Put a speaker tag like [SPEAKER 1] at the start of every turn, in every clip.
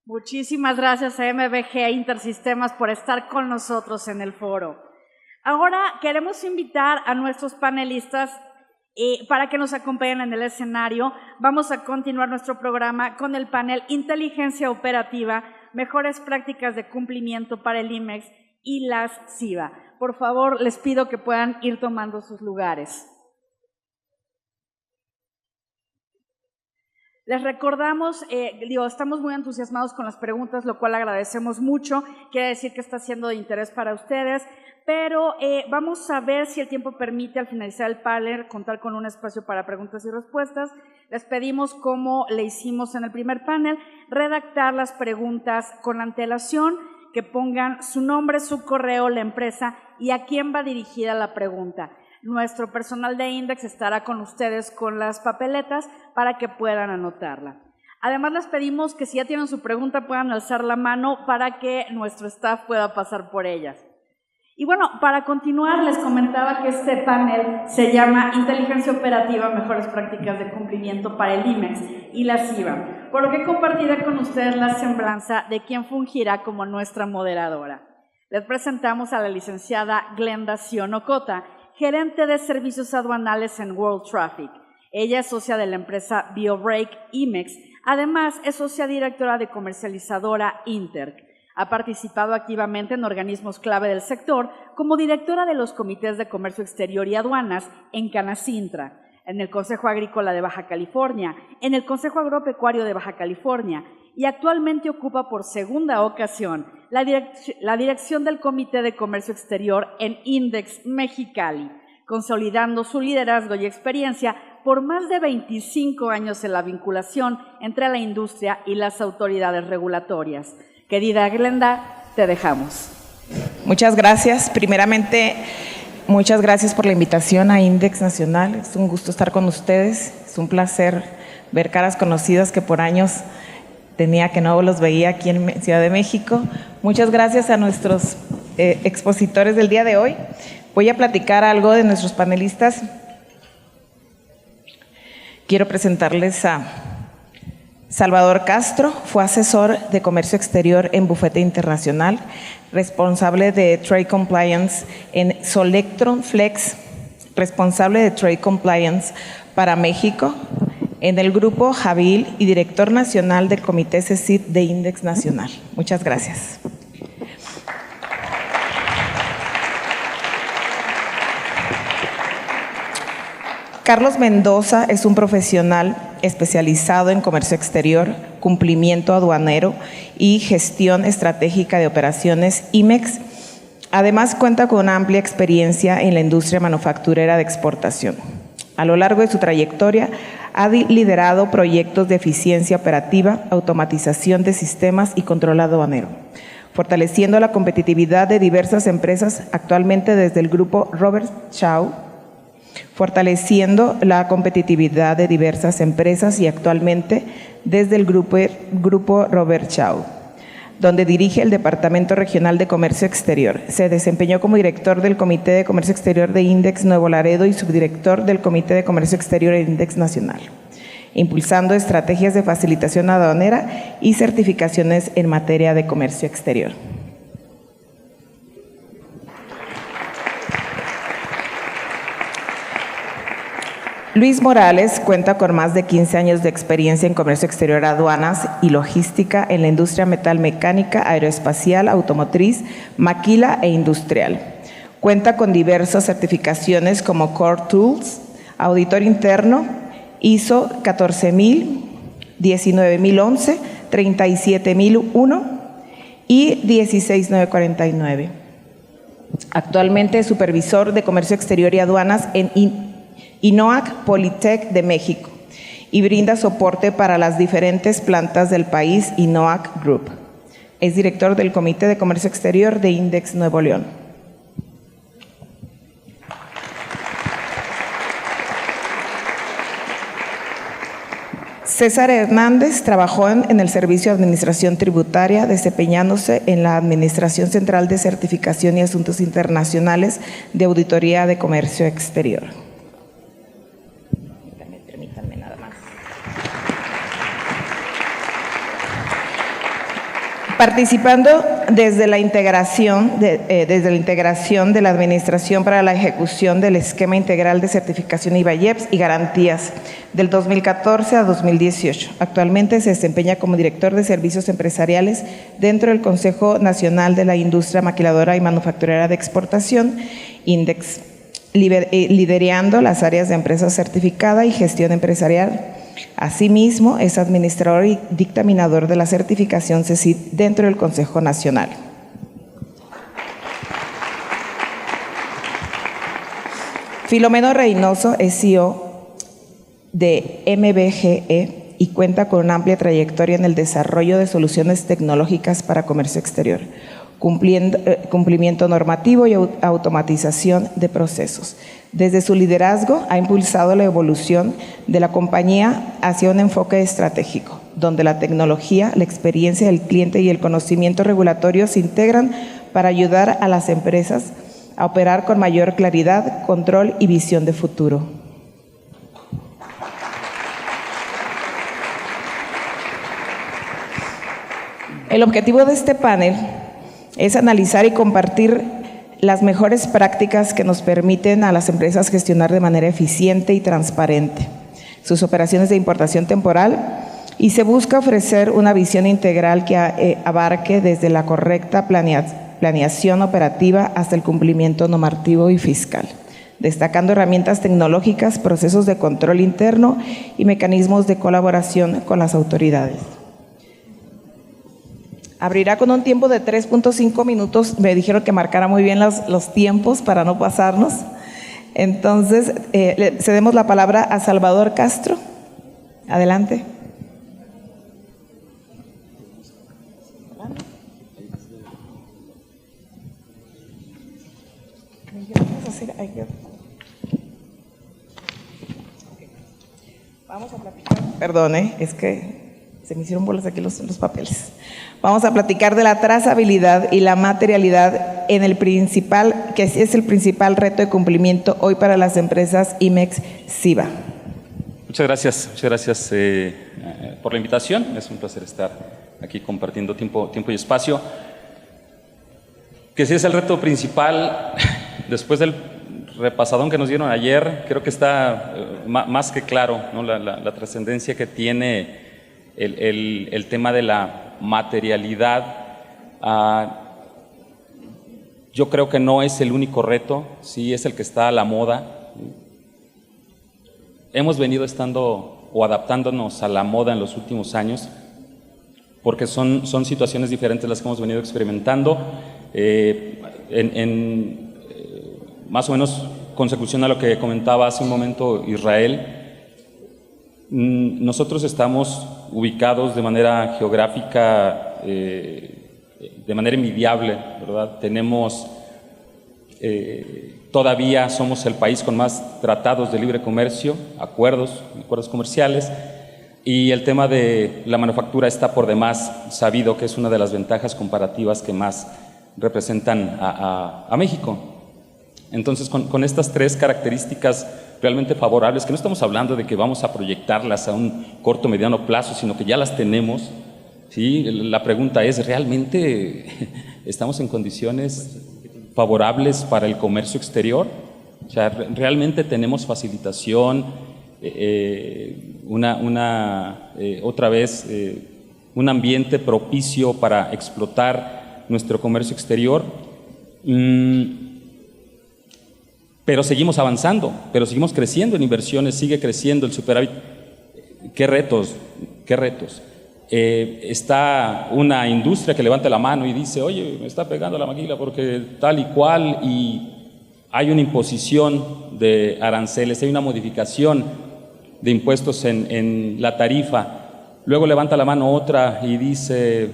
[SPEAKER 1] Muchísimas gracias a MBG Intersistemas por estar con nosotros en el foro. Ahora queremos invitar a nuestros panelistas para que nos acompañen en el escenario. Vamos a continuar nuestro programa con el panel Inteligencia Operativa, Mejores Prácticas de Cumplimiento para el IMEX y las CIVA. Por favor, les pido que puedan ir tomando sus lugares. Les recordamos, estamos muy entusiasmados con las preguntas, lo cual agradecemos mucho. Quiere decir que está siendo de interés para ustedes, pero vamos a ver si el tiempo permite al finalizar el panel contar con un espacio para preguntas y respuestas. Les pedimos, como le hicimos en el primer panel, redactar las preguntas con antelación, que pongan su nombre, su correo, la empresa y a quién va dirigida la pregunta. Nuestro personal de Index estará con ustedes con las papeletas para que puedan anotarla. Además, les pedimos que si ya tienen su pregunta puedan alzar la mano para que nuestro staff pueda pasar por ellas. Y bueno, para continuar, les comentaba que este panel se llama Inteligencia Operativa, Mejores Prácticas de Cumplimiento para el IMEX y la CIVA, por lo que compartiré con ustedes la semblanza de quien fungirá como nuestra moderadora. Les presentamos a la licenciada Glenda Sionocota, gerente de servicios aduanales en World Traffic. Ella es socia de la empresa BioBreak IMEX. Además, es socia directora de comercializadora Interc. Ha participado activamente en organismos clave del sector como directora de los comités de comercio exterior y aduanas en Canacintra, en el Consejo Agrícola de Baja California, en el Consejo Agropecuario de Baja California y actualmente ocupa por segunda ocasión la dirección del Comité de Comercio Exterior en Index Mexicali, consolidando su liderazgo y experiencia por más de 25 años en la vinculación entre la industria y las autoridades regulatorias. Querida Glenda, te dejamos.
[SPEAKER 2] Muchas gracias. Primeramente, muchas gracias por la invitación a Index Nacional. Es un gusto estar con ustedes. Es un placer ver caras conocidas que por años tenía que no los veía aquí en Ciudad de México. Muchas gracias a nuestros expositores del día de hoy. Voy a platicar algo de nuestros panelistas. Quiero presentarles a Salvador Castro. Fue asesor de comercio exterior en Bufete Internacional, responsable de Trade Compliance en Solectron Flex, responsable de Trade Compliance para México, en el Grupo Jabil y director nacional del Comité CECIT de Index Nacional. Muchas gracias. Carlos Mendoza es un profesional especializado en comercio exterior, cumplimiento aduanero y gestión estratégica de operaciones IMEX. Además, cuenta con una amplia experiencia en la industria manufacturera de exportación. A lo largo de su trayectoria, ha liderado proyectos de eficiencia operativa, automatización de sistemas y control aduanero, fortaleciendo la competitividad de diversas empresas, actualmente desde el Grupo Robert Shaw, fortaleciendo la competitividad de diversas empresas y actualmente desde el Grupo Robert Shaw, donde dirige el Departamento Regional de Comercio Exterior. Se desempeñó como director del Comité de Comercio Exterior de Index Nuevo Laredo y subdirector del Comité de Comercio Exterior de Index Nacional, impulsando estrategias de facilitación aduanera y certificaciones en materia de comercio exterior. Luis Morales cuenta con más de 15 años de experiencia en comercio exterior, aduanas y logística en la industria metalmecánica, aeroespacial, automotriz, maquila e industrial. Cuenta con diversas certificaciones como Core Tools, Auditor Interno, ISO 14000, 19011, 37001 y 16949. Actualmente es supervisor de comercio exterior y aduanas en INOAC Politec de México y brinda soporte para las diferentes plantas del país INOAC Group. Es director del Comité de Comercio Exterior de Index Nuevo León. César Hernández trabajó en el Servicio de Administración Tributaria, desempeñándose en la Administración Central de Certificación y Asuntos Internacionales de Auditoría de Comercio Exterior. Permítanme nada más. Participando desde la integración de la Administración para la ejecución del Esquema Integral de Certificación IVA-IEPS y Garantías del 2014 a 2018. Actualmente se desempeña como director de Servicios Empresariales dentro del Consejo Nacional de la Industria Maquiladora y Manufacturera de Exportación, INDEX, liderando las áreas de empresa certificada y gestión empresarial. Asimismo, es administrador y dictaminador de la certificación CECID dentro del Consejo Nacional. Filomeno Reynoso es CEO de MBGE y cuenta con una amplia trayectoria en el desarrollo de soluciones tecnológicas para comercio exterior, cumplimiento normativo y automatización de procesos. Desde su liderazgo ha impulsado la evolución de la compañía hacia un enfoque estratégico, donde la tecnología, la experiencia del cliente y el conocimiento regulatorio se integran para ayudar a las empresas a operar con mayor claridad, control y visión de futuro. El objetivo de este panel es analizar y compartir las mejores prácticas que nos permiten a las empresas gestionar de manera eficiente y transparente sus operaciones de importación temporal, y se busca ofrecer una visión integral que abarque desde la correcta planeación operativa hasta el cumplimiento normativo y fiscal, destacando herramientas tecnológicas, procesos de control interno y mecanismos de colaboración con las autoridades. Abrirá con un tiempo de 3.5 minutos. Me dijeron que marcara muy bien los tiempos para no pasarnos. Entonces, le cedemos la palabra a Salvador Castro. Adelante. Vamos a platicar. Perdón, es que se me hicieron bolas aquí los papeles. Vamos a platicar de la trazabilidad y la materialidad que es el principal reto de cumplimiento hoy para las empresas IMEX-SIVA.
[SPEAKER 3] Muchas gracias por la invitación. Es un placer estar aquí compartiendo tiempo y espacio. Que sí es el reto principal, después del repasadón que nos dieron ayer, creo que está más que claro, ¿no? La trascendencia que tiene el tema de la materialidad. Yo creo que no es el único reto, sí es el que está a la moda. Hemos venido estando o adaptándonos a la moda en los últimos años, porque son situaciones diferentes las que hemos venido experimentando, más o menos consecución a lo que comentaba hace un momento Israel. Nosotros estamos ubicados de manera geográfica, de manera envidiable, ¿verdad? Tenemos, todavía somos el país con más tratados de libre comercio, acuerdos comerciales, y el tema de la manufactura está por demás sabido que es una de las ventajas comparativas que más representan a México. Entonces, con estas tres características realmente favorables, que no estamos hablando de que vamos a proyectarlas a un corto o mediano plazo, sino que ya las tenemos, ¿sí? La pregunta es, ¿realmente estamos en condiciones favorables para el comercio exterior? O sea, ¿realmente tenemos facilitación, otra vez, un ambiente propicio para explotar nuestro comercio exterior? Pero seguimos avanzando, pero seguimos creciendo en inversiones, sigue creciendo el superávit. ¿Qué retos? Está una industria que levanta la mano y dice, oye, me está pegando la maquila porque tal y cual, y hay una imposición de aranceles, hay una modificación de impuestos en la tarifa. Luego levanta la mano otra y dice,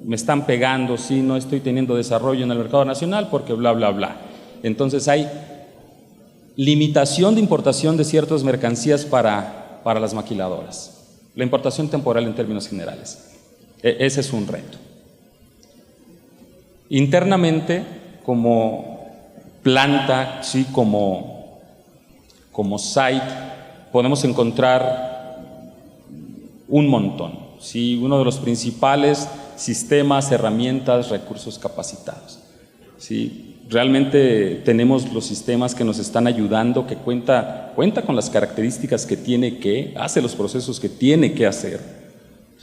[SPEAKER 3] me están pegando, sí, no estoy teniendo desarrollo en el mercado nacional porque bla, bla, bla. Entonces hay limitación de importación de ciertas mercancías para las maquiladoras. La importación temporal en términos generales. Ese es un reto. Internamente, como planta, sí, como site, podemos encontrar un montón. Sí, uno de los principales sistemas, herramientas, recursos capacitados. ¿Sí? Realmente tenemos los sistemas que nos están ayudando, que cuenta con las características que tiene que, hace los procesos que tiene que hacer.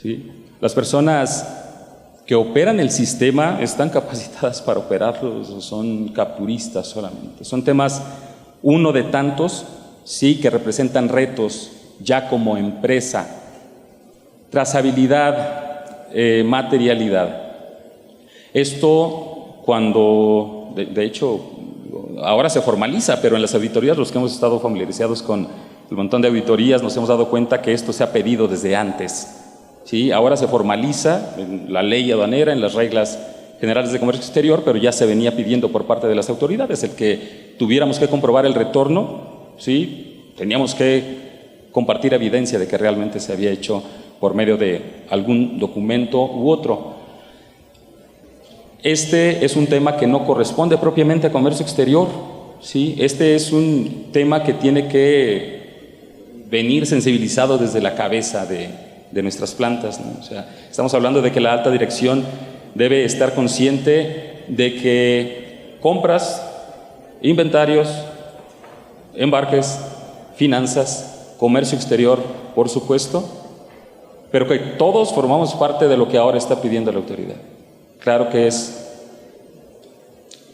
[SPEAKER 3] ¿Sí? Las personas que operan el sistema están capacitadas para operarlos o son capturistas solamente. Son temas, uno de tantos, sí, que representan retos ya como empresa. Trazabilidad, materialidad. Esto cuando, de hecho, ahora se formaliza, pero en las auditorías, los que hemos estado familiarizados con el montón de auditorías, nos hemos dado cuenta que esto se ha pedido desde antes. ¿Sí? Ahora se formaliza en la ley aduanera, en las reglas generales de comercio exterior, pero ya se venía pidiendo por parte de las autoridades el que tuviéramos que comprobar el retorno, ¿sí? Teníamos que compartir evidencia de que realmente se había hecho por medio de algún documento u otro. Este es un tema que no corresponde propiamente a comercio exterior, ¿sí? Este es un tema que tiene que venir sensibilizado desde la cabeza de nuestras plantas, ¿no? O sea, estamos hablando de que la alta dirección debe estar consciente de que compras, inventarios, embarques, finanzas, comercio exterior, por supuesto, pero que todos formamos parte de lo que ahora está pidiendo la autoridad. Claro que es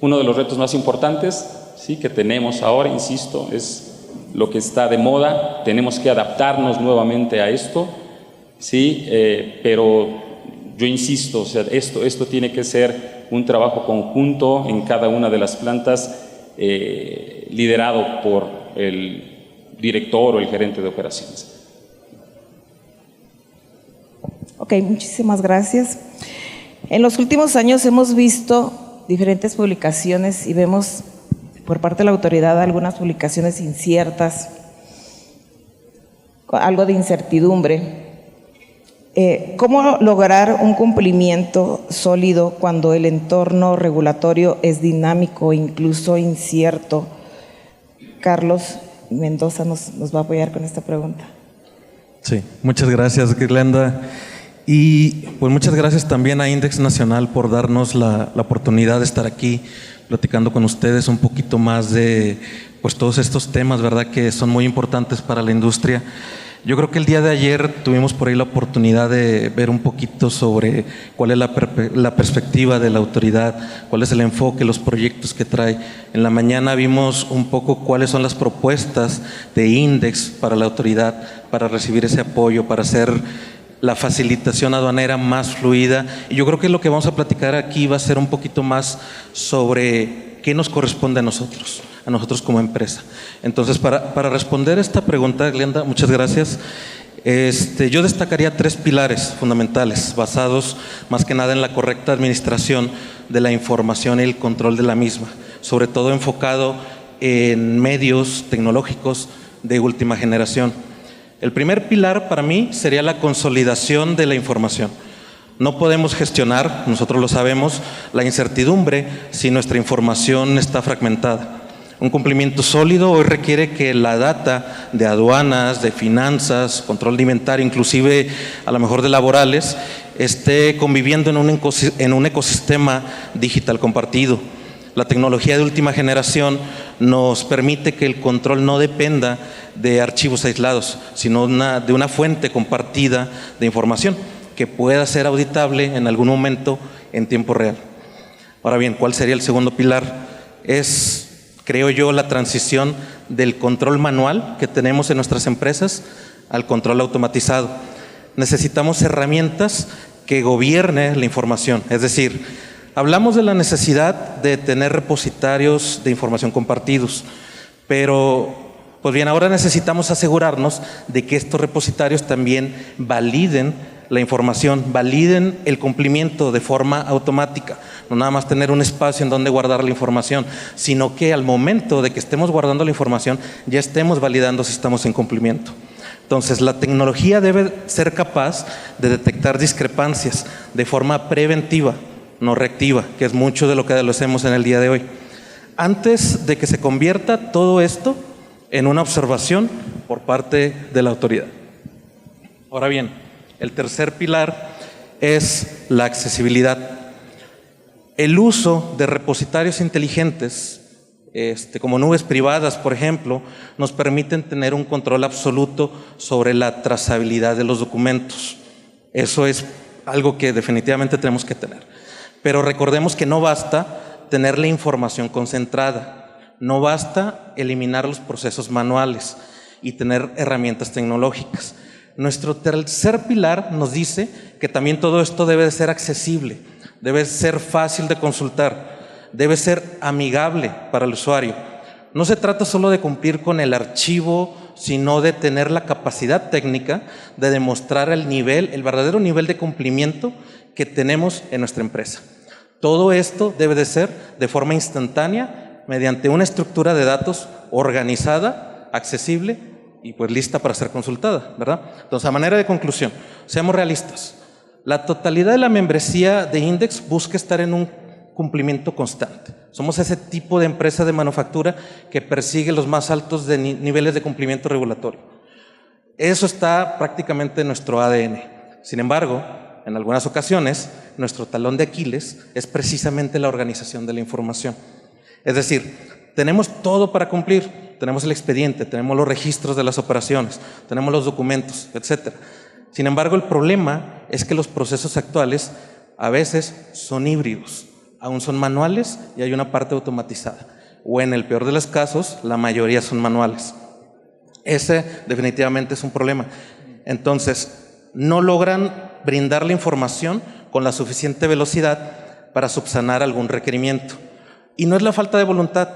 [SPEAKER 3] uno de los retos más importantes, ¿sí?, que tenemos ahora, insisto, es lo que está de moda, tenemos que adaptarnos nuevamente a esto, ¿sí? Pero yo insisto, o sea, esto tiene que ser un trabajo conjunto en cada una de las plantas, liderado por el director o el gerente de operaciones.
[SPEAKER 2] Ok, muchísimas gracias. En los últimos años hemos visto diferentes publicaciones y vemos por parte de la autoridad algunas publicaciones inciertas, algo de incertidumbre. ¿Cómo lograr un cumplimiento sólido cuando el entorno regulatorio es dinámico e incluso incierto? Carlos Mendoza nos va a apoyar con esta pregunta.
[SPEAKER 4] Sí, muchas gracias, Glenda. Y pues muchas gracias también a Index Nacional por darnos la oportunidad de estar aquí platicando con ustedes un poquito más de pues todos estos temas, ¿verdad?, que son muy importantes para la industria. Yo creo que el día de ayer tuvimos por ahí la oportunidad de ver un poquito sobre cuál es la perspectiva de la autoridad, cuál es el enfoque, los proyectos que trae. En la mañana vimos un poco cuáles son las propuestas de Index para la autoridad, para recibir ese apoyo, para hacer la facilitación aduanera más fluida. Y yo creo que lo que vamos a platicar aquí va a ser un poquito más sobre qué nos corresponde a nosotros como empresa. Entonces, para responder esta pregunta, Glenda, muchas gracias. Yo destacaría 3 pilares fundamentales basados más que nada en la correcta administración de la información y el control de la misma, sobre todo enfocado en medios tecnológicos de última generación. El primer pilar para mí sería la consolidación de la información. No podemos gestionar, nosotros lo sabemos, la incertidumbre si nuestra información está fragmentada. Un cumplimiento sólido hoy requiere que la data de aduanas, de finanzas, control de inventario, inclusive a lo mejor de laborales, esté conviviendo en un ecosistema digital compartido. La tecnología de última generación nos permite que el control no dependa de archivos aislados, sino de una fuente compartida de información que pueda ser auditable en algún momento en tiempo real. Ahora bien, ¿cuál sería el segundo pilar? Creo yo, la transición del control manual que tenemos en nuestras empresas al control automatizado. Necesitamos herramientas que gobiernen la información, es decir, hablamos de la necesidad de tener repositorios de información compartidos, pero pues bien, ahora necesitamos asegurarnos de que estos repositorios también validen la información, validen el cumplimiento de forma automática. No nada más tener un espacio en donde guardar la información, sino que al momento de que estemos guardando la información ya estemos validando si estamos en cumplimiento. Entonces, la tecnología debe ser capaz de detectar discrepancias de forma preventiva, no reactiva, que es mucho de lo que lo hacemos en el día de hoy. Antes de que se convierta todo esto en una observación por parte de la autoridad. Ahora bien, el tercer pilar es la accesibilidad. El uso de repositorios inteligentes, como nubes privadas, por ejemplo, nos permiten tener un control absoluto sobre la trazabilidad de los documentos. Eso es algo que definitivamente tenemos que tener. Pero recordemos que no basta tener la información concentrada, no basta eliminar los procesos manuales y tener herramientas tecnológicas. Nuestro tercer pilar nos dice que también todo esto debe de ser accesible, debe ser fácil de consultar, debe ser amigable para el usuario. No se trata solo de cumplir con el archivo, sino de tener la capacidad técnica de demostrar el verdadero nivel de cumplimiento que tenemos en nuestra empresa. Todo esto debe de ser de forma instantánea, mediante una estructura de datos organizada, accesible y pues lista para ser consultada, ¿verdad? Entonces, a manera de conclusión, seamos realistas. La totalidad de la membresía de INDEX busca estar en un cumplimiento constante. Somos ese tipo de empresa de manufactura que persigue los más altos niveles de cumplimiento regulatorio. Eso está prácticamente en nuestro ADN. Sin embargo, en algunas ocasiones, nuestro talón de Aquiles es precisamente la organización de la información. Es decir, tenemos todo para cumplir. Tenemos el expediente, tenemos los registros de las operaciones, tenemos los documentos, etc. Sin embargo, el problema es que los procesos actuales a veces son híbridos. Aún son manuales y hay una parte automatizada. O en el peor de los casos, la mayoría son manuales. Ese definitivamente es un problema. Entonces, no logran brindar la información con la suficiente velocidad para subsanar algún requerimiento. Y no es la falta de voluntad,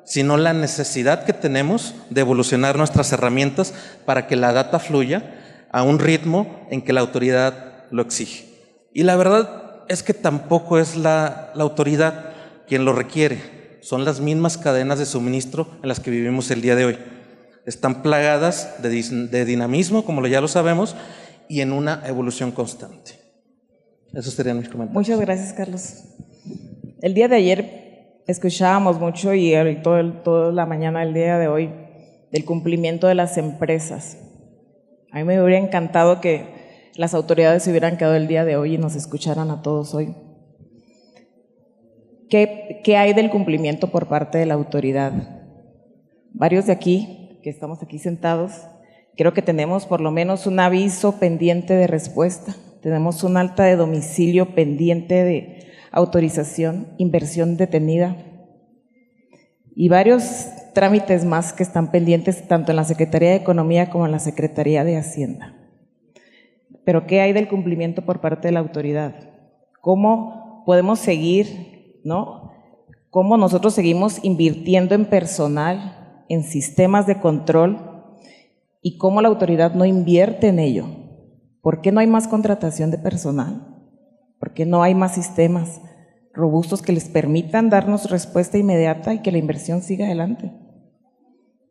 [SPEAKER 4] sino la necesidad que tenemos de evolucionar nuestras herramientas para que la data fluya a un ritmo en que la autoridad lo exige. Y la verdad es que tampoco es la autoridad quien lo requiere, son las mismas cadenas de suministro en las que vivimos el día de hoy. Están plagadas de dinamismo, como ya lo sabemos, y en una evolución constante. Esos serían mis comentarios.
[SPEAKER 2] Muchas gracias, Carlos. El día de ayer escuchábamos mucho y toda la mañana del día de hoy del cumplimiento de las empresas. A mí me hubiera encantado que las autoridades se hubieran quedado el día de hoy y nos escucharan a todos hoy. ¿Qué hay del cumplimiento por parte de la autoridad? Varios de aquí, que estamos aquí sentados, creo que tenemos por lo menos un aviso pendiente de respuesta, tenemos un alta de domicilio pendiente de autorización, inversión detenida y varios trámites más que están pendientes tanto en la Secretaría de Economía como en la Secretaría de Hacienda. Pero ¿qué hay del cumplimiento por parte de la autoridad? ¿Cómo podemos seguir, ¿no? ¿Cómo nosotros seguimos invirtiendo en personal, en sistemas de control y cómo la autoridad no invierte en ello? ¿Por qué no hay más contratación de personal? ¿Por qué no hay más sistemas robustos que les permitan darnos respuesta inmediata y que la inversión siga adelante?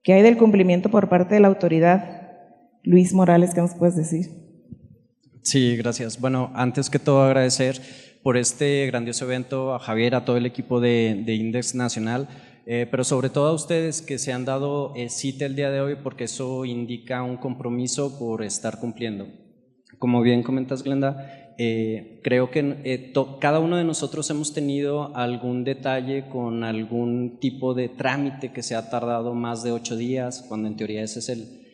[SPEAKER 2] ¿Qué hay del cumplimiento por parte de la autoridad? Luis Morales, ¿qué nos puedes decir?
[SPEAKER 5] Sí, gracias. Bueno, antes que todo agradecer por este grandioso evento a Javier, a todo el equipo de INDEX Nacional, pero sobre todo a ustedes que se han dado cita el día de hoy porque eso indica un compromiso por estar cumpliendo. Como bien comentas, Glenda, creo que cada uno de nosotros hemos tenido algún detalle con algún tipo de trámite que se ha tardado más de 8 días, cuando en teoría ese es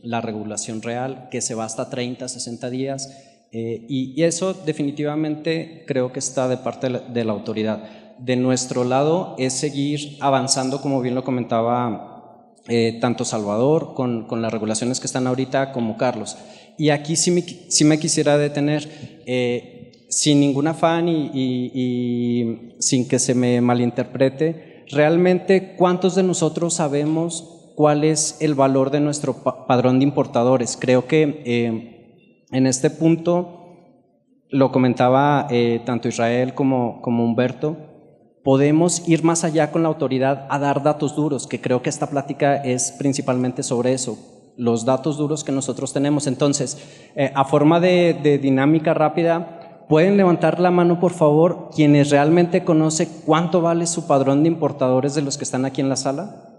[SPEAKER 5] la regulación real, que se va hasta 30, 60 días, y eso definitivamente creo que está de parte de la autoridad. De nuestro lado es seguir avanzando, como bien lo comentaba tanto Salvador, con las regulaciones que están ahorita, como Carlos. Y aquí sí me quisiera detener, sin ningún afán y sin que se me malinterprete, realmente ¿cuántos de nosotros sabemos cuál es el valor de nuestro padrón de importadores? Creo que en este punto, lo comentaba tanto Israel como Humberto, podemos ir más allá con la autoridad a dar datos duros, que creo que esta plática es principalmente sobre eso, los datos duros que nosotros tenemos. Entonces, a forma de dinámica rápida, ¿pueden levantar la mano, por favor, quienes realmente conocen cuánto vale su padrón de importadores de los que están aquí en la sala?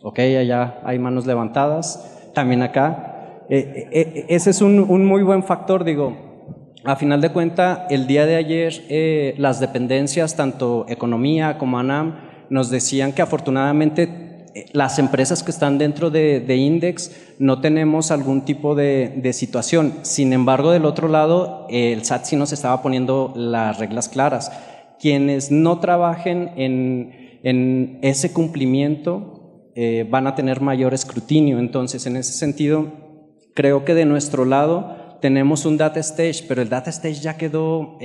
[SPEAKER 5] Ok, allá hay manos levantadas, también acá. ese es un muy buen factor, digo. A final de cuentas, el día de ayer las dependencias, tanto Economía como ANAM, nos decían que afortunadamente las empresas que están dentro de Index no tenemos algún tipo de situación. Sin embargo, del otro lado, el SAT sí nos estaba poniendo las reglas claras. Quienes no trabajen en ese cumplimiento van a tener mayor escrutinio. Entonces, en ese sentido, creo que de nuestro lado tenemos un data stage, pero el data stage ya quedó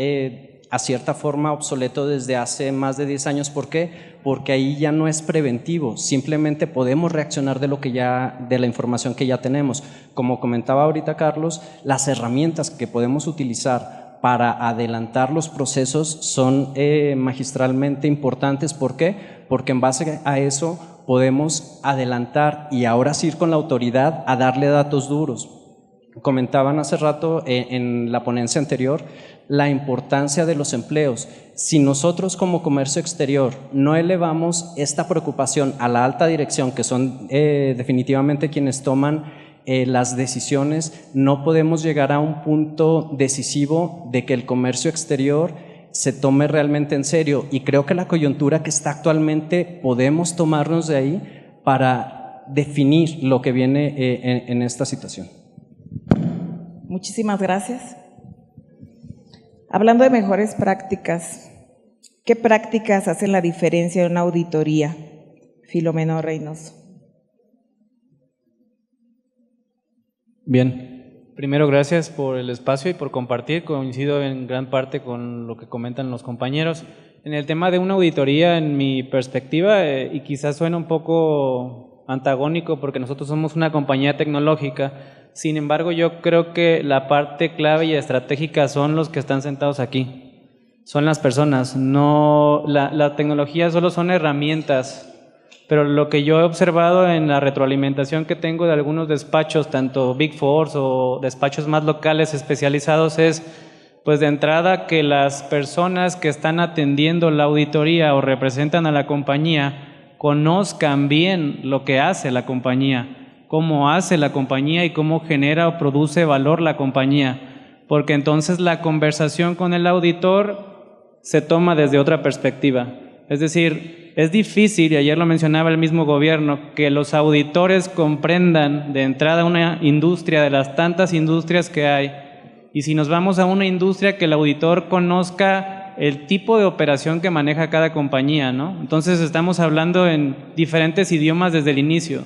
[SPEAKER 5] a cierta forma obsoleto desde hace más de 10 años. ¿Por qué? Porque ahí ya no es preventivo, simplemente podemos reaccionar de la información que ya tenemos. Como comentaba ahorita Carlos, las herramientas que podemos utilizar para adelantar los procesos son magistralmente importantes. ¿Por qué? Porque en base a eso podemos adelantar y ahora sí ir con la autoridad a darle datos duros. Comentaban hace rato en la ponencia anterior la importancia de los empleos. Si nosotros como comercio exterior no elevamos esta preocupación a la alta dirección, que son definitivamente quienes toman las decisiones, no podemos llegar a un punto decisivo de que el comercio exterior se tome realmente en serio. Y creo que la coyuntura que está actualmente podemos tomarnos de ahí para definir lo que viene en esta situación.
[SPEAKER 2] Muchísimas gracias. Hablando de mejores prácticas, ¿qué prácticas hacen la diferencia en una auditoría? Filomeno Reynoso.
[SPEAKER 6] Bien, primero gracias por el espacio y por compartir. Coincido en gran parte con lo que comentan los compañeros. En el tema de una auditoría, en mi perspectiva, y quizás suena un poco antagónico porque nosotros somos una compañía tecnológica. Sin embargo, yo creo que la parte clave y estratégica son los que están sentados aquí, son las personas. No, la tecnología solo son herramientas, pero lo que yo he observado en la retroalimentación que tengo de algunos despachos, tanto Big Four o despachos más locales especializados, es pues de entrada que las personas que están atendiendo la auditoría o representan a la compañía conozcan bien lo que hace la compañía, cómo hace la compañía y cómo genera o produce valor la compañía, porque entonces la conversación con el auditor se toma desde otra perspectiva. Es decir, es difícil, y ayer lo mencionaba el mismo gobierno, que los auditores comprendan de entrada una industria de las tantas industrias que hay, y si nos vamos a una industria, que el auditor conozca el tipo de operación que maneja cada compañía, ¿no? Entonces estamos hablando en diferentes idiomas desde el inicio.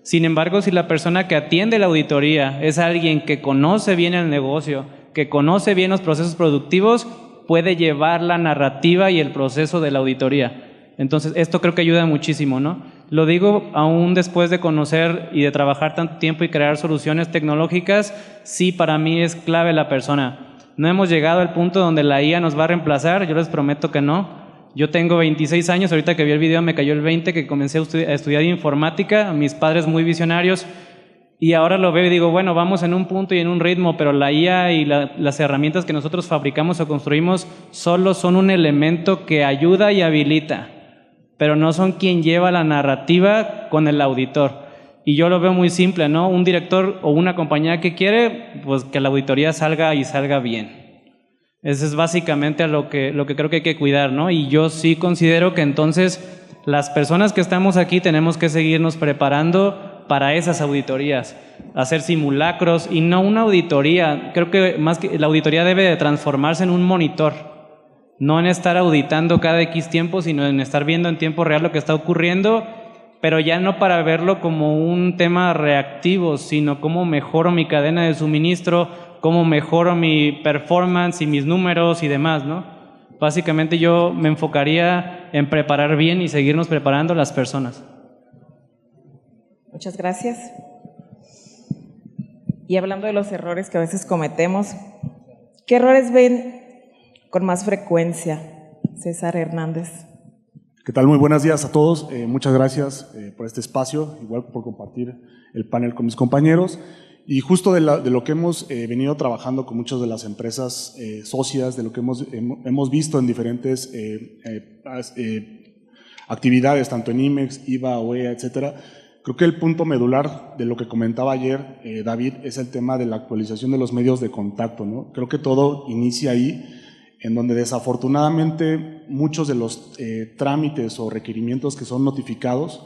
[SPEAKER 6] Sin embargo, si la persona que atiende la auditoría es alguien que conoce bien el negocio, que conoce bien los procesos productivos, puede llevar la narrativa y el proceso de la auditoría. Entonces, esto creo que ayuda muchísimo, ¿no? Lo digo aún después de conocer y de trabajar tanto tiempo y crear soluciones tecnológicas, sí, para mí es clave la persona. No hemos llegado al punto donde la IA nos va a reemplazar, yo les prometo que no. Yo tengo 26 años, ahorita que vi el video me cayó el 20, que comencé a estudiar informática, mis padres muy visionarios, y ahora lo veo y digo, bueno, vamos en un punto y en un ritmo, pero la IA y las herramientas que nosotros fabricamos o construimos solo son un elemento que ayuda y habilita, pero no son quien lleva la narrativa con el auditor. Y yo lo veo muy simple, ¿no? Un director o una compañía que quiere, pues que la auditoría salga y salga bien. Eso es básicamente lo que creo que hay que cuidar, ¿no? Y yo sí considero que entonces las personas que estamos aquí tenemos que seguirnos preparando para esas auditorías, hacer simulacros y no una auditoría. Creo que más que la auditoría debe de transformarse en un monitor, no en estar auditando cada X tiempo, sino en estar viendo en tiempo real lo que está ocurriendo, pero ya no para verlo como un tema reactivo, sino cómo mejoro mi cadena de suministro, cómo mejoro mi performance y mis números y demás, ¿no? Básicamente yo me enfocaría en preparar bien y seguirnos preparando las personas.
[SPEAKER 2] Muchas gracias. Y hablando de los errores que a veces cometemos, ¿qué errores ven con más frecuencia? César Hernández.
[SPEAKER 7] ¿Qué tal? Muy buenos días a todos. Muchas gracias por este espacio, igual por compartir el panel con mis compañeros. Y justo de lo que hemos venido trabajando con muchas de las empresas socias, de lo que hemos visto en diferentes actividades, tanto en IMEX, IVA, OEA, etcétera, Creo que el punto medular de lo que comentaba ayer David es el tema de la actualización de los medios de contacto, ¿no? Creo que todo inicia ahí, en donde desafortunadamente muchos de los trámites o requerimientos que son notificados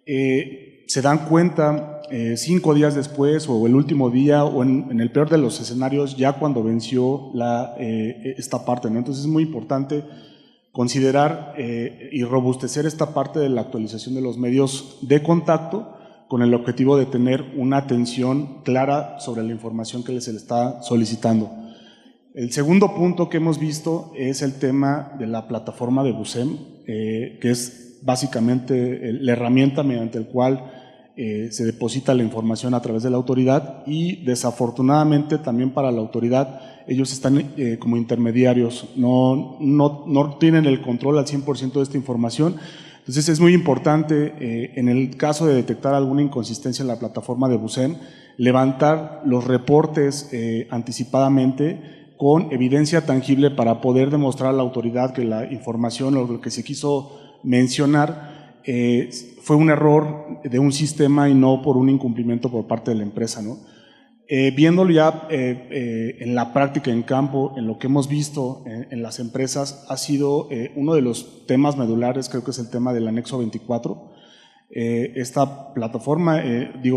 [SPEAKER 7] se dan cuenta 5 días después o el último día o en el peor de los escenarios ya cuando venció esta parte, ¿no? Entonces es muy importante considerar y robustecer esta parte de la actualización de los medios de contacto con el objetivo de tener una atención clara sobre la información que se le está solicitando. El segundo punto que hemos visto es el tema de la plataforma de BUSEM, que es básicamente la herramienta mediante la cual se deposita la información a través de la autoridad y desafortunadamente también para la autoridad ellos están como intermediarios, no tienen el control al 100% de esta información. Entonces es muy importante en el caso de detectar alguna inconsistencia en la plataforma de BUSEM, levantar los reportes anticipadamente con evidencia tangible para poder demostrar a la autoridad que la información o lo que se quiso mencionar fue un error de un sistema y no por un incumplimiento por parte de la empresa, ¿no? Viéndolo ya en la práctica, en campo, en lo que hemos visto en las empresas, ha sido uno de los temas medulares, creo que es el tema del anexo 24. Esta plataforma,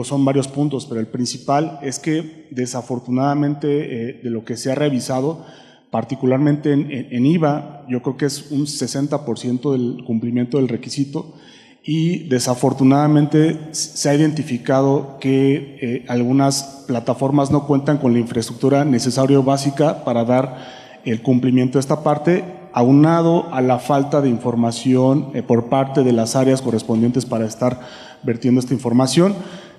[SPEAKER 7] son varios puntos, pero el principal es que desafortunadamente de lo que se ha revisado, particularmente en IVA, yo creo que es un 60% del cumplimiento del requisito y desafortunadamente se ha identificado que algunas plataformas no cuentan con la infraestructura necesaria o básica para dar el cumplimiento de esta parte, aunado a la falta de información por parte de las áreas correspondientes para estar vertiendo esta información.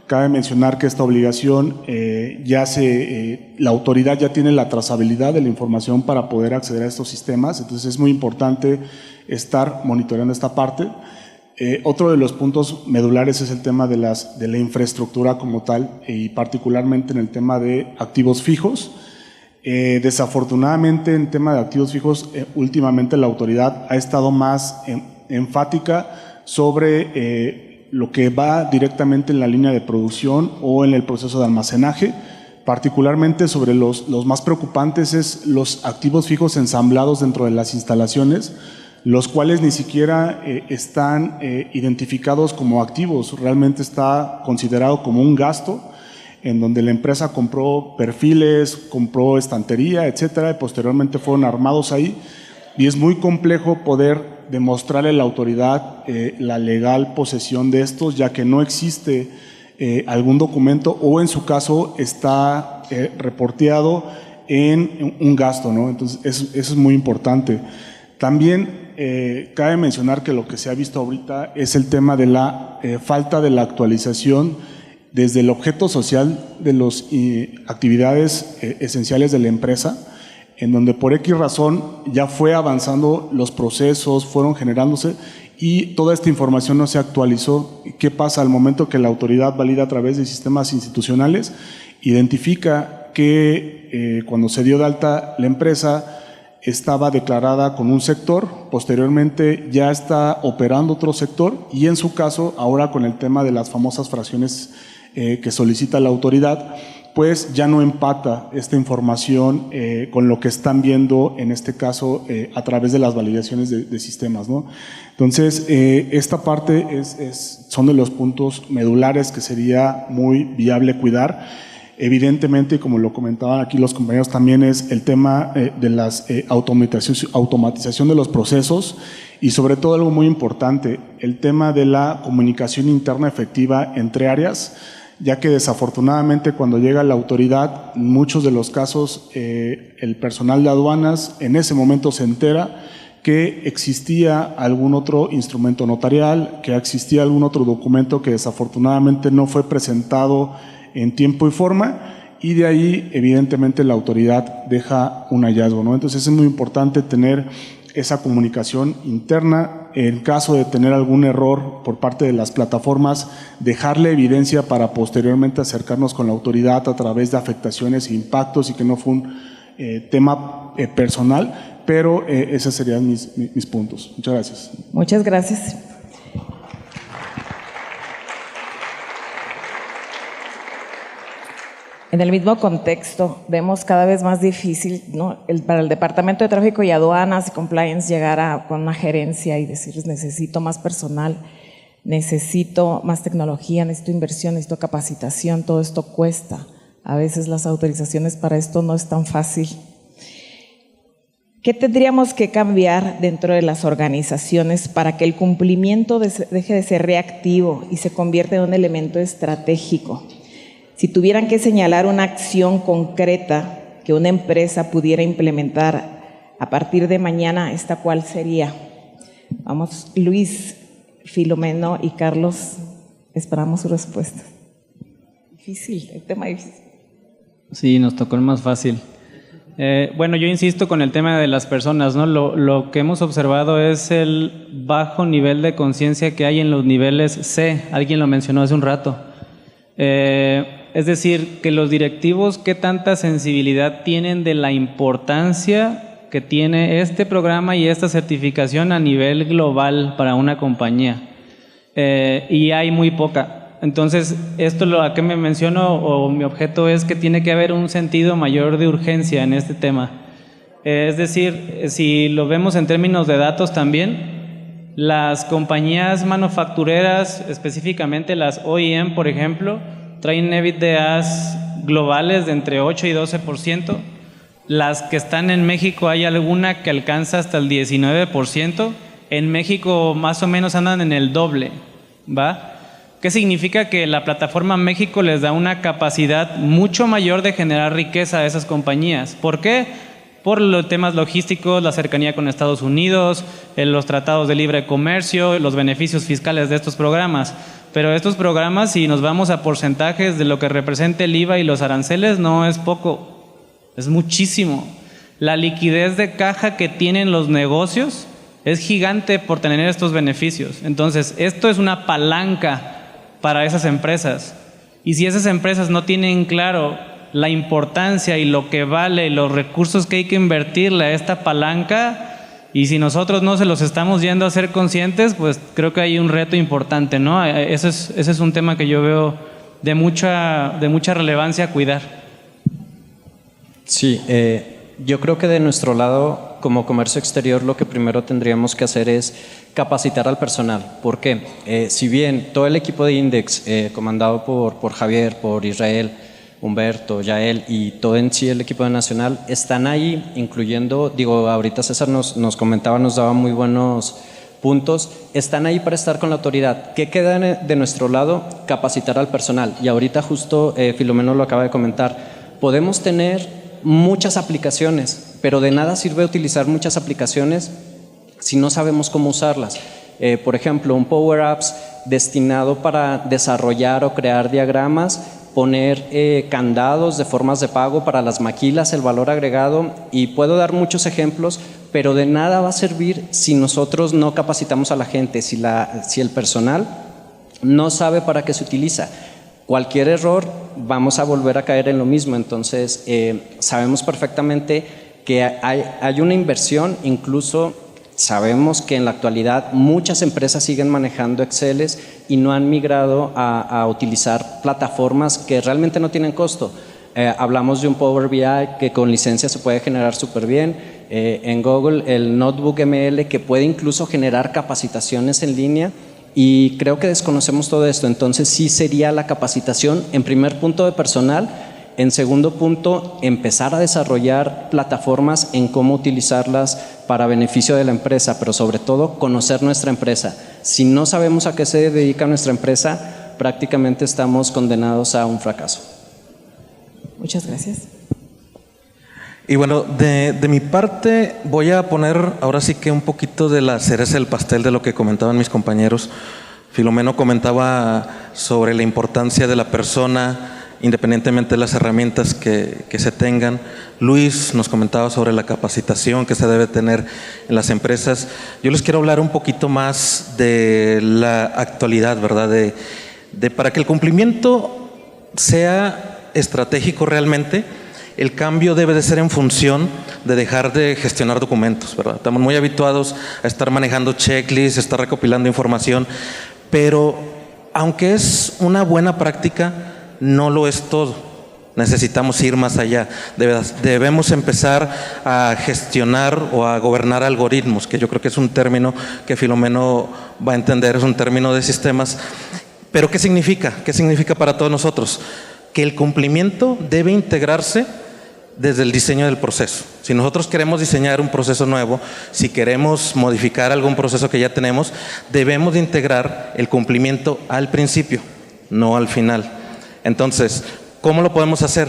[SPEAKER 7] Cabe mencionar que esta obligación la autoridad ya tiene la trazabilidad de la información para poder acceder a estos sistemas, entonces es muy importante estar monitoreando esta parte. Otro de los puntos medulares es el tema de la infraestructura como tal y particularmente en el tema de activos fijos. Desafortunadamente en tema de activos fijos últimamente la autoridad ha estado más enfática sobre lo que va directamente en la línea de producción o en el proceso de almacenaje, particularmente sobre los más preocupantes es los activos fijos ensamblados dentro de las instalaciones, los cuales ni siquiera están identificados como activos, realmente está considerado como un gasto en donde la empresa compró perfiles, compró estantería, etcétera, y posteriormente fueron armados ahí y es muy complejo poder demostrarle a la autoridad la legal posesión de estos, ya que no existe algún documento o en su caso está reporteado en un gasto, ¿no? Entonces eso es muy importante. También cabe mencionar que lo que se ha visto ahorita es el tema de la falta de la actualización desde el objeto social de las actividades esenciales de la empresa, en donde por X razón ya fue avanzando los procesos, fueron generándose y toda esta información no se actualizó. ¿Qué pasa al momento que la autoridad valida a través de sistemas institucionales? Identifica que cuando se dio de alta la empresa estaba declarada con un sector, posteriormente ya está operando otro sector y en su caso ahora con el tema de las famosas fracciones que solicita la autoridad, pues ya no empata esta información con lo que están viendo en este caso a través de las validaciones de sistemas, ¿no? Entonces esta parte son de los puntos medulares que sería muy viable cuidar. Evidentemente, como lo comentaban aquí los compañeros, también es el tema de la automatización de los procesos y sobre todo algo muy importante, el tema de la comunicación interna efectiva entre áreas, ya que desafortunadamente cuando llega la autoridad, en muchos de los casos el personal de aduanas en ese momento se entera que existía algún otro instrumento notarial, que existía algún otro documento que desafortunadamente no fue presentado en tiempo y forma y de ahí evidentemente la autoridad deja un hallazgo, ¿no? Entonces es muy importante tener esa comunicación interna, en caso de tener algún error por parte de las plataformas, dejarle evidencia para posteriormente acercarnos con la autoridad a través de afectaciones e impactos y que no fue un tema personal, pero esos serían mis puntos. Muchas gracias.
[SPEAKER 2] Muchas gracias. En el mismo contexto, vemos cada vez más difícil, ¿no? Para el Departamento de Tráfico y Aduanas y Compliance llegar con una gerencia y decirles necesito más personal, necesito más tecnología, necesito inversión, necesito capacitación, todo esto cuesta. A veces las autorizaciones para esto no es tan fácil. ¿Qué tendríamos que cambiar dentro de las organizaciones para que el cumplimiento deje de ser reactivo y se convierta en un elemento estratégico? Si tuvieran que señalar una acción concreta que una empresa pudiera implementar a partir de mañana, ¿esta cuál sería? Vamos, Luis, Filomeno y Carlos, esperamos su respuesta. Difícil, el tema difícil.
[SPEAKER 6] Sí, nos tocó el más fácil. Bueno, yo insisto con el tema de las personas, ¿no? Lo que hemos observado es el bajo nivel de conciencia que hay en los niveles C. Alguien lo mencionó hace un rato. Es decir, que los directivos, ¿qué tanta sensibilidad tienen de la importancia que tiene este programa y esta certificación a nivel global para una compañía? Y hay muy poca. Entonces, esto a qué me menciono o mi objeto es que tiene que haber un sentido mayor de urgencia en este tema. Es decir, si lo vemos en términos de datos también, las compañías manufactureras, específicamente las OEM, por ejemplo, traen EBITDAs globales de entre 8 y 12%. Las que están en México, hay alguna que alcanza hasta el 19%. En México más o menos andan en el doble, ¿va? ¿Qué significa? Que la plataforma México les da una capacidad mucho mayor de generar riqueza a esas compañías. ¿Por qué? Por los temas logísticos, la cercanía con Estados Unidos, los tratados de libre comercio, los beneficios fiscales de estos programas. Pero estos programas, si nos vamos a porcentajes de lo que representa el IVA y los aranceles, no es poco, es muchísimo. La liquidez de caja que tienen los negocios es gigante por tener estos beneficios. Entonces, esto es una palanca para esas empresas. Y si esas empresas no tienen claro la importancia y lo que vale, los recursos que hay que invertirle a esta palanca, y si nosotros no se los estamos yendo a ser conscientes, pues creo que hay un reto importante, ¿no? Ese es un tema que yo veo de mucha relevancia a cuidar.
[SPEAKER 5] Sí, yo creo que de nuestro lado, como comercio exterior, lo que primero tendríamos que hacer es capacitar al personal. ¿Por qué? Si bien todo el equipo de Index, comandado por Javier, por Israel, Humberto, Yael y todo en sí el equipo de Nacional, están ahí, incluyendo, ahorita César nos comentaba, nos daba muy buenos puntos, están ahí para estar con la autoridad. ¿Qué queda de nuestro lado? Capacitar al personal. Y ahorita justo Filomeno lo acaba de comentar, podemos tener muchas aplicaciones, pero de nada sirve utilizar muchas aplicaciones si no sabemos cómo usarlas. Por ejemplo, un Power Apps destinado para desarrollar o crear diagramas, poner candados de formas de pago para las maquilas, el valor agregado, y puedo dar muchos ejemplos, pero de nada va a servir si nosotros no capacitamos a la gente, si el personal no sabe para qué se utiliza. Cualquier error vamos a volver a caer en lo mismo. Entonces sabemos perfectamente que hay una inversión, incluso sabemos que en la actualidad muchas empresas siguen manejando Exceles y no han migrado a utilizar plataformas que realmente no tienen costo. Hablamos de un Power BI que con licencia se puede generar súper bien. En Google el Notebook ML que puede incluso generar capacitaciones en línea. Y creo que desconocemos todo esto. Entonces sí sería la capacitación en primer punto de personal. En segundo punto, empezar a desarrollar plataformas en cómo utilizarlas para beneficio de la empresa, pero sobre todo conocer nuestra empresa. Si no sabemos a qué se dedica nuestra empresa, prácticamente estamos condenados a un fracaso.
[SPEAKER 2] Muchas gracias.
[SPEAKER 4] Y bueno, de mi parte voy a poner ahora sí que un poquito de la cereza del pastel de lo que comentaban mis compañeros. Filomeno comentaba sobre la importancia de la persona, independientemente de las herramientas que se tengan. Luis nos comentaba sobre la capacitación que se debe tener en las empresas. Yo les quiero hablar un poquito más de la actualidad, ¿verdad? De para que el cumplimiento sea estratégico realmente, el cambio debe de ser en función de dejar de gestionar documentos, ¿verdad? Estamos muy habituados a estar manejando checklists, a estar recopilando información, pero aunque es una buena práctica, no lo es todo. necesitamos ir más allá. Debemos empezar a gestionar o a gobernar algoritmos, que yo creo que es un término que Filomeno va a entender, es un término de sistemas. Pero ¿qué significa? ¿Qué significa para todos nosotros? Que el cumplimiento debe integrarse desde el diseño del proceso. Si nosotros queremos diseñar un proceso nuevo, si queremos modificar algún proceso que ya tenemos, debemos de integrar el cumplimiento al principio, no al final. Entonces, ¿cómo lo podemos hacer?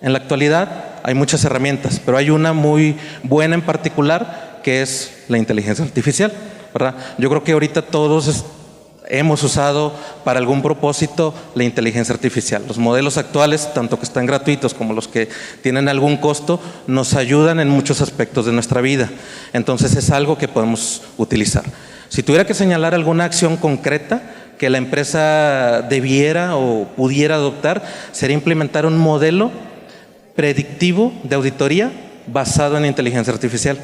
[SPEAKER 4] En la actualidad hay muchas herramientas, pero hay una muy buena en particular que es la inteligencia artificial, ¿verdad? Yo creo que ahorita todos hemos usado para algún propósito la inteligencia artificial. Los modelos actuales, tanto que están gratuitos como los que tienen algún costo, nos ayudan en muchos aspectos de nuestra vida. Entonces es algo que podemos utilizar. Si tuviera que señalar alguna acción concreta que la empresa debiera o pudiera adoptar, sería implementar un modelo predictivo de auditoría basado en inteligencia artificial.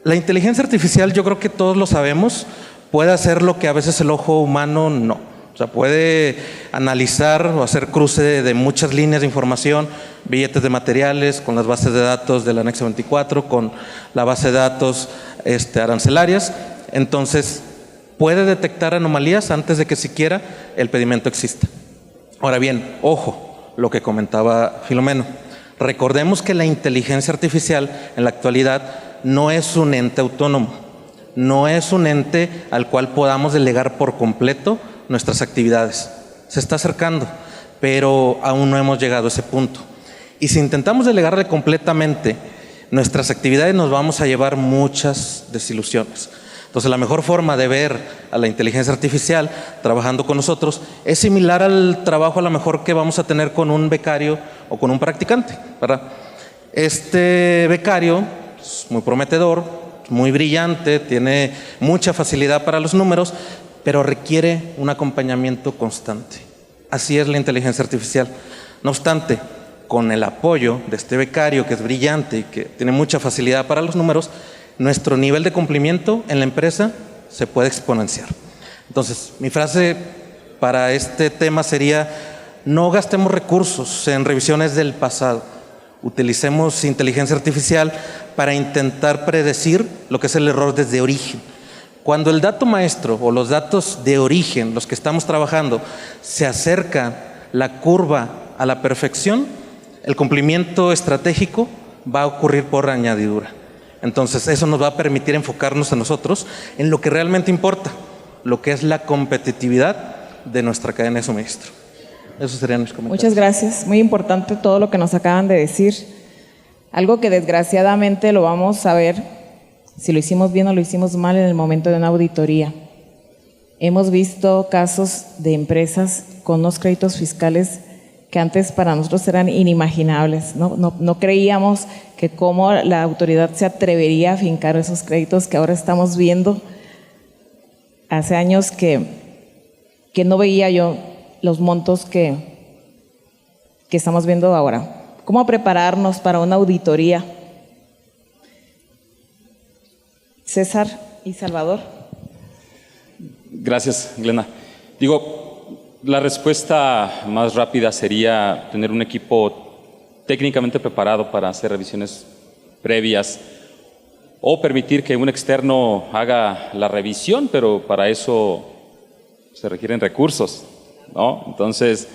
[SPEAKER 4] La inteligencia artificial, yo creo que todos lo sabemos, puede hacer lo que a veces el ojo humano no. O sea, puede analizar o hacer cruce de muchas líneas de información, billetes de materiales, con las bases de datos del anexo 24, con la base de datos arancelarias. Entonces, puede detectar anomalías antes de que siquiera el pedimento exista. Ahora bien, ojo, lo que comentaba Filomeno. Recordemos que la inteligencia artificial en la actualidad no es un ente autónomo. No es un ente al cual podamos delegar por completo nuestras actividades. Se está acercando, pero aún no hemos llegado a ese punto. Y si intentamos delegarle completamente nuestras actividades, nos vamos a llevar muchas desilusiones. Entonces, la mejor forma de ver a la inteligencia artificial trabajando con nosotros es similar al trabajo a lo mejor que vamos a tener con un becario o con un practicante, ¿verdad? Este becario es muy prometedor, muy brillante, tiene mucha facilidad para los números, pero requiere un acompañamiento constante. Así es la inteligencia artificial. No obstante, con el apoyo de este becario que es brillante y que tiene mucha facilidad para los números, nuestro nivel de cumplimiento en la empresa se puede exponenciar. Entonces, mi frase para este tema sería: no gastemos recursos en revisiones del pasado. Utilicemos inteligencia artificial para intentar predecir lo que es el error desde origen. Cuando el dato maestro o los datos de origen, los que estamos trabajando, se acerca la curva a la perfección, el cumplimiento estratégico va a ocurrir por añadidura. Entonces, eso nos va a permitir enfocarnos a nosotros en lo que realmente importa, lo que es la competitividad de nuestra cadena de suministro. Esos serían mis comentarios.
[SPEAKER 2] Muchas gracias. Muy importante todo lo que nos acaban de decir. Algo que desgraciadamente lo vamos a ver si lo hicimos bien o lo hicimos mal en el momento de una auditoría. Hemos visto casos de empresas con unos créditos fiscales que antes para nosotros eran inimaginables. No creíamos que cómo la autoridad se atrevería a fincar esos créditos que ahora estamos viendo. Hace años que no veía yo los montos que estamos viendo ahora. ¿Cómo prepararnos para una auditoría? César y Salvador.
[SPEAKER 3] Gracias, Glenda. La respuesta más rápida sería tener un equipo técnicamente preparado para hacer revisiones previas o permitir que un externo haga la revisión, pero para eso se requieren recursos, ¿no? Entonces,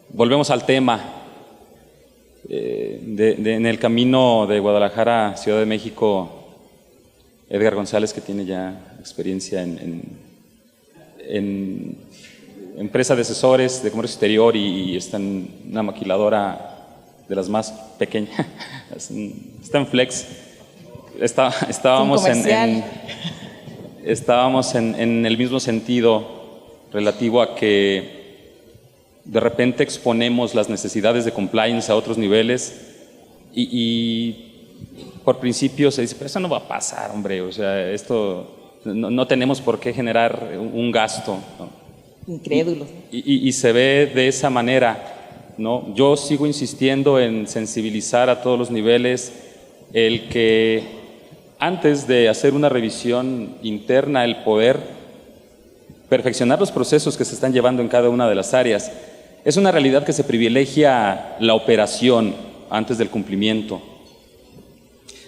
[SPEAKER 3] volvemos al tema. En el camino de Guadalajara a Ciudad de México, Edgar González, que tiene ya experiencia en empresa de asesores de comercio exterior y está en una maquiladora de las más pequeñas, está en Flex. Estábamos en el mismo sentido relativo a que de repente exponemos las necesidades de compliance a otros niveles y por principio se dice, pero eso no va a pasar, hombre, o sea, esto no tenemos por qué generar un gasto, ¿no?
[SPEAKER 2] Incrédulos.
[SPEAKER 3] Y se ve de esa manera, ¿no? Yo sigo insistiendo en sensibilizar a todos los niveles el que antes de hacer una revisión interna, el poder perfeccionar los procesos que se están llevando en cada una de las áreas Es una realidad que se privilegia la operación antes del cumplimiento.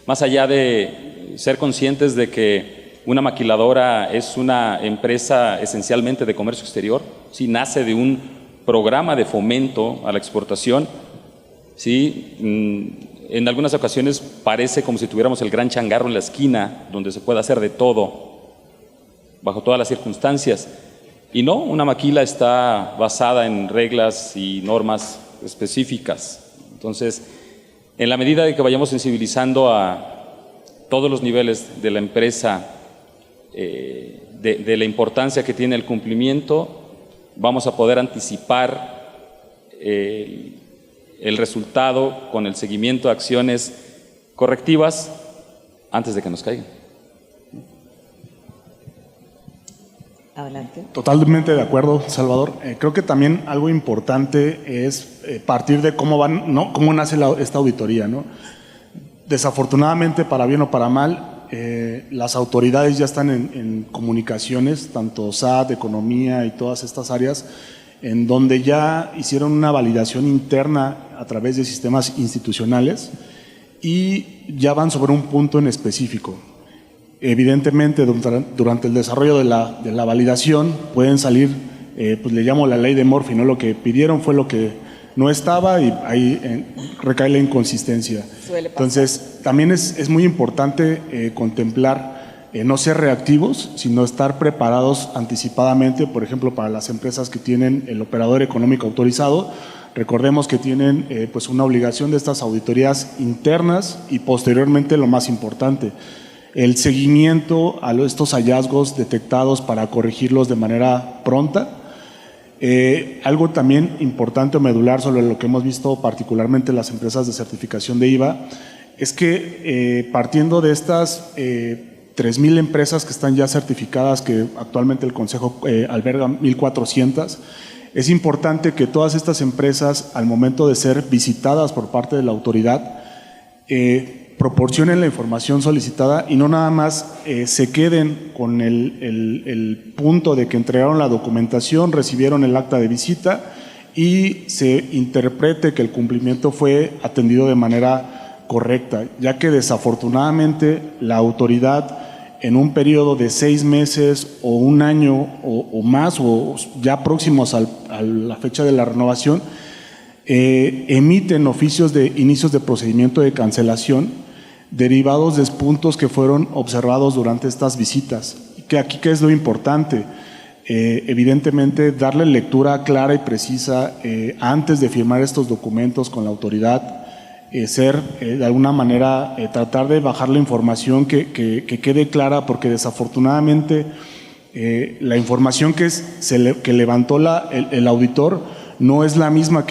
[SPEAKER 3] Más allá de ser conscientes de que una maquiladora es una empresa esencialmente de comercio exterior, sí, nace de un programa de fomento a la exportación, sí, en algunas ocasiones parece como si tuviéramos el gran changarro en la esquina, donde se puede hacer de todo, bajo todas las circunstancias. Y no, una maquila está basada en reglas y normas específicas. Entonces, en la medida de que vayamos sensibilizando a todos los niveles de la empresa de la importancia que tiene el cumplimiento, vamos a poder anticipar el resultado con el seguimiento de acciones correctivas antes de que nos caigan.
[SPEAKER 2] Adelante.
[SPEAKER 7] Totalmente de acuerdo, Salvador. Creo que también algo importante es partir de cómo nace esta auditoría, ¿no? Desafortunadamente, para bien o para mal, las autoridades ya están en comunicaciones, tanto SAT, Economía y todas estas áreas, en donde ya hicieron una validación interna a través de sistemas institucionales y ya van sobre un punto en específico. Evidentemente, durante el desarrollo de la validación pueden salir, pues le llamo la ley de Murphy, ¿no? Lo que pidieron fue lo que no estaba y ahí recae la inconsistencia. Entonces, también es muy importante contemplar, no ser reactivos, sino estar preparados anticipadamente, por ejemplo, para las empresas que tienen el operador económico autorizado. Recordemos que tienen pues una obligación de estas auditorías internas y posteriormente lo más importante, el seguimiento a estos hallazgos detectados para corregirlos de manera pronta. Algo también importante o medular sobre lo que hemos visto particularmente en las empresas de certificación de IVA es que partiendo de estas 3,000 empresas que están ya certificadas, que actualmente el Consejo alberga 1,400, es importante que todas estas empresas, al momento de ser visitadas por parte de la autoridad, proporcionen la información solicitada y no nada más se queden con el punto de que entregaron la documentación, recibieron el acta de visita y se interprete que el cumplimiento fue atendido de manera correcta, ya que desafortunadamente la autoridad en un periodo de 6 meses o un año o más o ya próximos a la fecha de la renovación, emiten oficios de inicios de procedimiento de cancelación derivados de puntos que fueron observados durante estas visitas. ¿Qué es lo importante? Evidentemente, darle lectura clara y precisa antes de firmar estos documentos con la autoridad, de alguna manera, tratar de bajar la información que quede clara, porque desafortunadamente la información que levantó el auditor no es la misma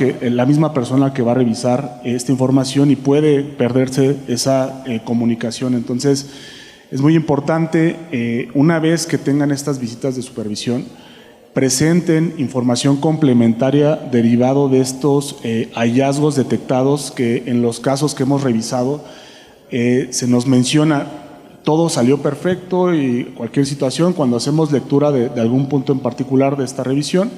[SPEAKER 7] persona que va a revisar esta información y puede perderse esa comunicación. Entonces, es muy importante, una vez que tengan estas visitas de supervisión, presenten información complementaria derivado de estos hallazgos detectados, que en los casos que hemos revisado se nos menciona todo salió perfecto y cualquier situación. Cuando hacemos lectura de algún punto en particular de esta revisión,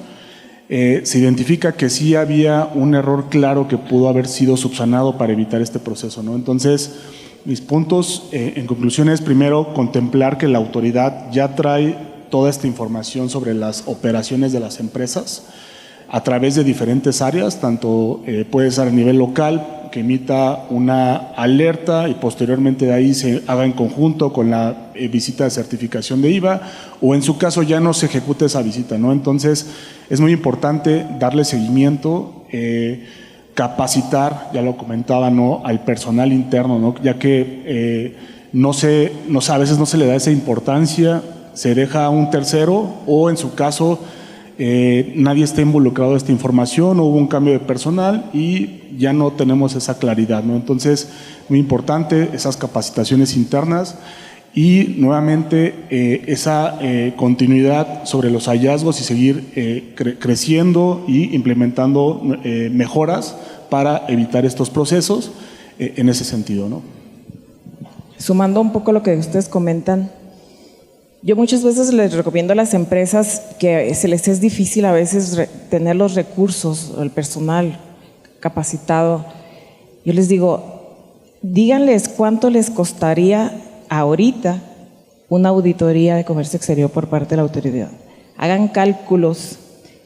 [SPEAKER 7] se identifica que sí había un error claro que pudo haber sido subsanado para evitar este proceso, ¿no? Entonces, mis puntos en conclusión es, primero, contemplar que la autoridad ya trae toda esta información sobre las operaciones de las empresas a través de diferentes áreas, tanto puede ser a nivel local, que emita una alerta y posteriormente de ahí se haga en conjunto con la visita de certificación de IVA, o en su caso ya no se ejecute esa visita, ¿no? Entonces, es muy importante darle seguimiento, capacitar, ya lo comentaba, ¿no?, al personal interno, ¿no?, ya que a veces no se le da esa importancia, se deja a un tercero o en su caso nadie está involucrado en esta información, o hubo un cambio de personal y ya no tenemos esa claridad, ¿no? Entonces, muy importante esas capacitaciones internas y nuevamente esa continuidad sobre los hallazgos y seguir creciendo y implementando mejoras para evitar estos procesos en ese sentido, ¿no?
[SPEAKER 2] Sumando un poco lo que ustedes comentan, Yo muchas veces les recomiendo a las empresas que se les es difícil a veces tener los recursos, el personal capacitado. Yo les digo, díganles cuánto les costaría ahorita una auditoría de comercio exterior por parte de la autoridad. Hagan cálculos,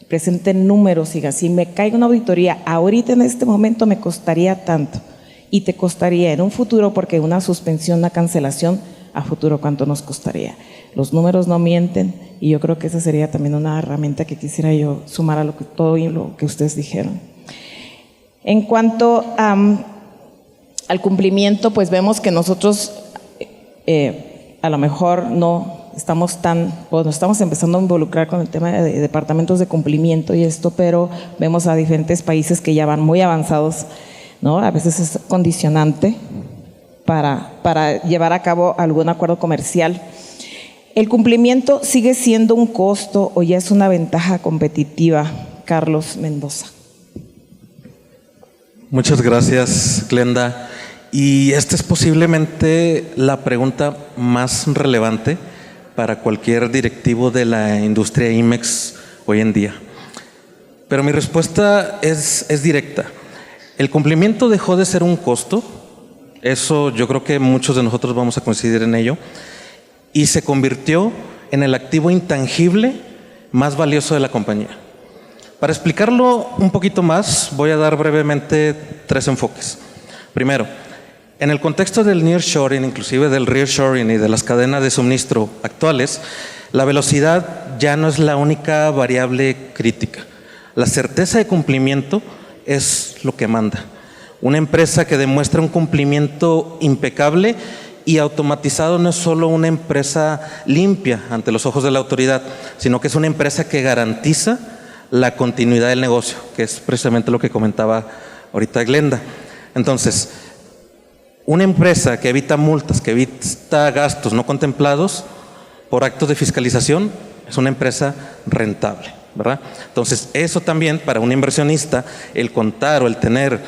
[SPEAKER 2] presenten números y si me cae una auditoría ahorita en este momento me costaría tanto y te costaría en un futuro, porque una suspensión, una cancelación a futuro, ¿cuánto nos costaría? Los números no mienten y yo creo que esa sería también una herramienta que quisiera yo sumar a todo lo que ustedes dijeron. En cuanto al cumplimiento, pues vemos que nosotros a lo mejor no estamos estamos empezando a involucrar con el tema de departamentos de cumplimiento y esto, pero vemos a diferentes países que ya van muy avanzados, ¿no? A veces es condicionante para llevar a cabo algún acuerdo comercial. ¿El cumplimiento sigue siendo un costo o ya es una ventaja competitiva? Carlos Mendoza.
[SPEAKER 4] Muchas gracias, Glenda. Y esta es posiblemente la pregunta más relevante para cualquier directivo de la industria IMEX hoy en día. Pero mi respuesta es directa. El cumplimiento dejó de ser un costo, eso yo creo que muchos de nosotros vamos a coincidir en ello, y se convirtió en el activo intangible más valioso de la compañía. Para explicarlo un poquito más, voy a dar brevemente 3 enfoques. Primero, en el contexto del nearshoring, inclusive del reshoring y de las cadenas de suministro actuales, la velocidad ya no es la única variable crítica. La certeza de cumplimiento es lo que manda. Una empresa que demuestra un cumplimiento impecable y automatizado no es solo una empresa limpia ante los ojos de la autoridad, sino que es una empresa que garantiza la continuidad del negocio, que es precisamente lo que comentaba ahorita Glenda. Entonces, una empresa que evita multas, que evita gastos no contemplados por actos de fiscalización, es una empresa rentable, ¿verdad? Entonces, eso también para un inversionista, el contar o el tener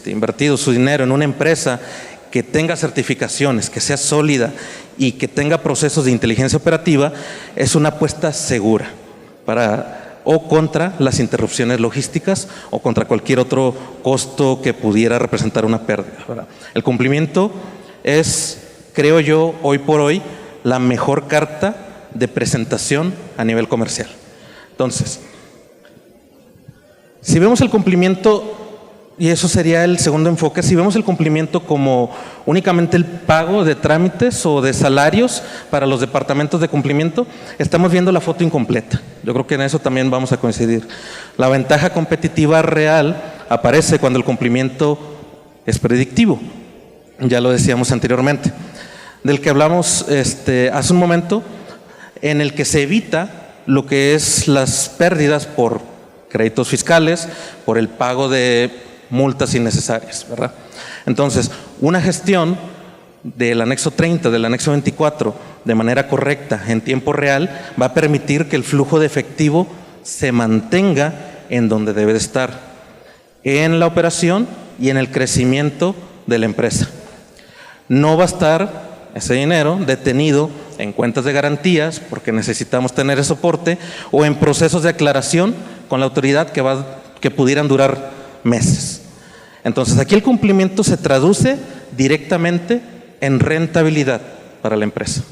[SPEAKER 4] invertido su dinero en una empresa que tenga certificaciones, que sea sólida y que tenga procesos de inteligencia operativa, es una apuesta segura o contra las interrupciones logísticas o contra cualquier otro costo que pudiera representar una pérdida, ¿verdad? El cumplimiento es, creo yo, hoy por hoy, la mejor carta de presentación a nivel comercial. Entonces, si vemos el cumplimiento, y eso sería el segundo enfoque, si vemos el cumplimiento como únicamente el pago de trámites o de salarios para los departamentos de cumplimiento, estamos viendo la foto incompleta. Yo creo que en eso también vamos a coincidir. La ventaja competitiva real aparece cuando el cumplimiento es predictivo. Ya lo decíamos anteriormente. Del que hablamos hace un momento, en el que se evita lo que es las pérdidas por créditos fiscales, por el pago de multas innecesarias, ¿verdad? Entonces, una gestión del anexo 30, del anexo 24, de manera correcta, en tiempo real, va a permitir que el flujo de efectivo se mantenga en donde debe de estar, en la operación y en el crecimiento de la empresa. No va a estar ese dinero detenido en cuentas de garantías, porque necesitamos tener ese soporte, o en procesos de aclaración con la autoridad que pudieran durar meses. Entonces, aquí el cumplimiento se traduce directamente en rentabilidad para la empresa.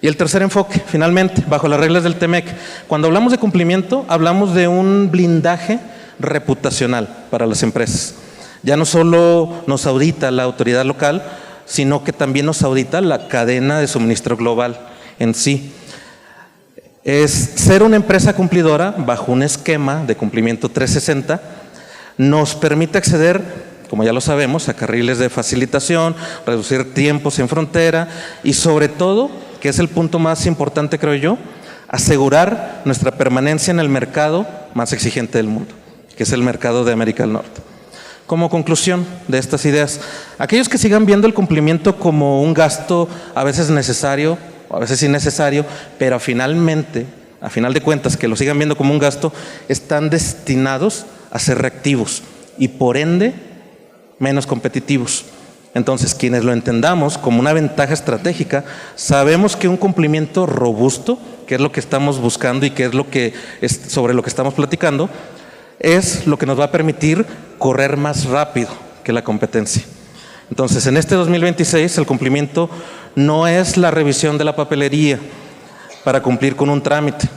[SPEAKER 4] Y el tercer enfoque, finalmente, bajo las reglas del TEMEC, cuando hablamos de cumplimiento, hablamos de un blindaje reputacional para las empresas. Ya no solo nos audita la autoridad local, sino que también nos audita la cadena de suministro global en sí. Es ser una empresa cumplidora bajo un esquema de cumplimiento 360 nos permite acceder, como ya lo sabemos, a carriles de facilitación, reducir tiempos en frontera y sobre todo, que es el punto más importante creo yo, asegurar nuestra permanencia en el mercado más exigente del mundo, que es el mercado de América del Norte. Como conclusión de estas ideas, aquellos que sigan viendo el cumplimiento como un gasto a veces necesario, a veces innecesario, pero final de cuentas que lo sigan viendo como un gasto, están destinados a ser reactivos y por ende menos competitivos. Entonces, quienes lo entendamos como una ventaja estratégica, sabemos que un cumplimiento robusto, que es lo que estamos buscando y que es sobre lo que estamos platicando, es lo que nos va a permitir correr más rápido que la competencia. Entonces, en este 2026, el cumplimiento no es la revisión de la papelería para cumplir con un trámite,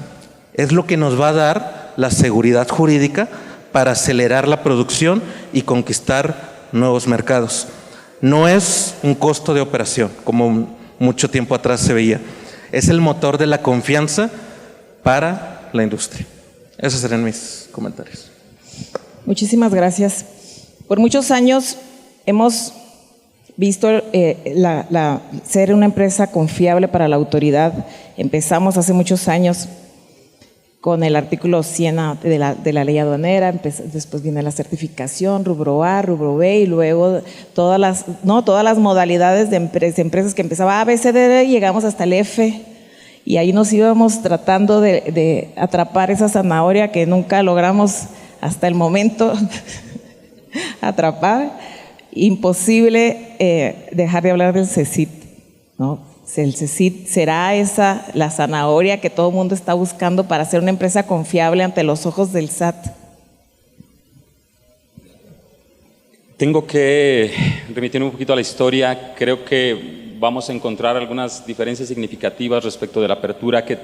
[SPEAKER 4] es lo que nos va a dar la seguridad jurídica para acelerar la producción y conquistar nuevos mercados. No es un costo de operación, como mucho tiempo atrás se veía. Es el motor de la confianza para la industria. Esos serían mis comentarios.
[SPEAKER 2] Muchísimas gracias. Por muchos años hemos visto ser una empresa confiable para la autoridad. Empezamos hace muchos años con el artículo 100 de la ley aduanera, después viene la certificación, rubro A, rubro B, y luego todas las modalidades de empresas que empezaba A, B, C, D, y llegamos hasta el F, y ahí nos íbamos tratando de atrapar esa zanahoria que nunca logramos hasta el momento atrapar. Imposible dejar de hablar del CECIT, ¿no? El CECIT será la zanahoria que todo el mundo está buscando para ser una empresa confiable ante los ojos del SAT.
[SPEAKER 3] Tengo que remitirme un poquito a la historia. Creo que vamos a encontrar algunas diferencias significativas respecto de la apertura que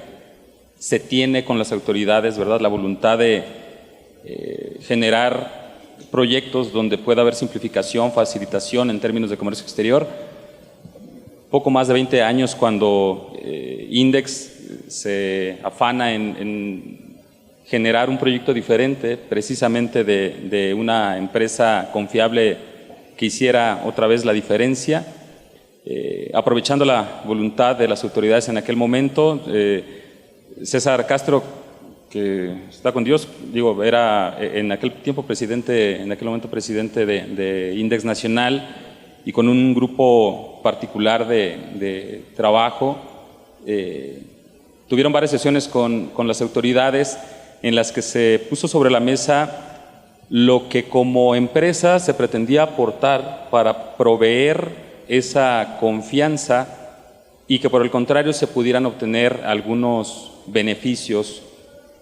[SPEAKER 3] se tiene con las autoridades, ¿verdad? La voluntad de generar proyectos donde pueda haber simplificación, facilitación en términos de comercio exterior. Poco más de 20 años cuando Index se afana en generar un proyecto diferente, precisamente de una empresa confiable que hiciera otra vez la diferencia, aprovechando la voluntad de las autoridades en aquel momento. César Castro, que está con Dios, era en aquel momento presidente de Index Nacional, y con un grupo particular de trabajo, tuvieron varias sesiones con las autoridades en las que se puso sobre la mesa lo que como empresa se pretendía aportar para proveer esa confianza y que por el contrario se pudieran obtener algunos beneficios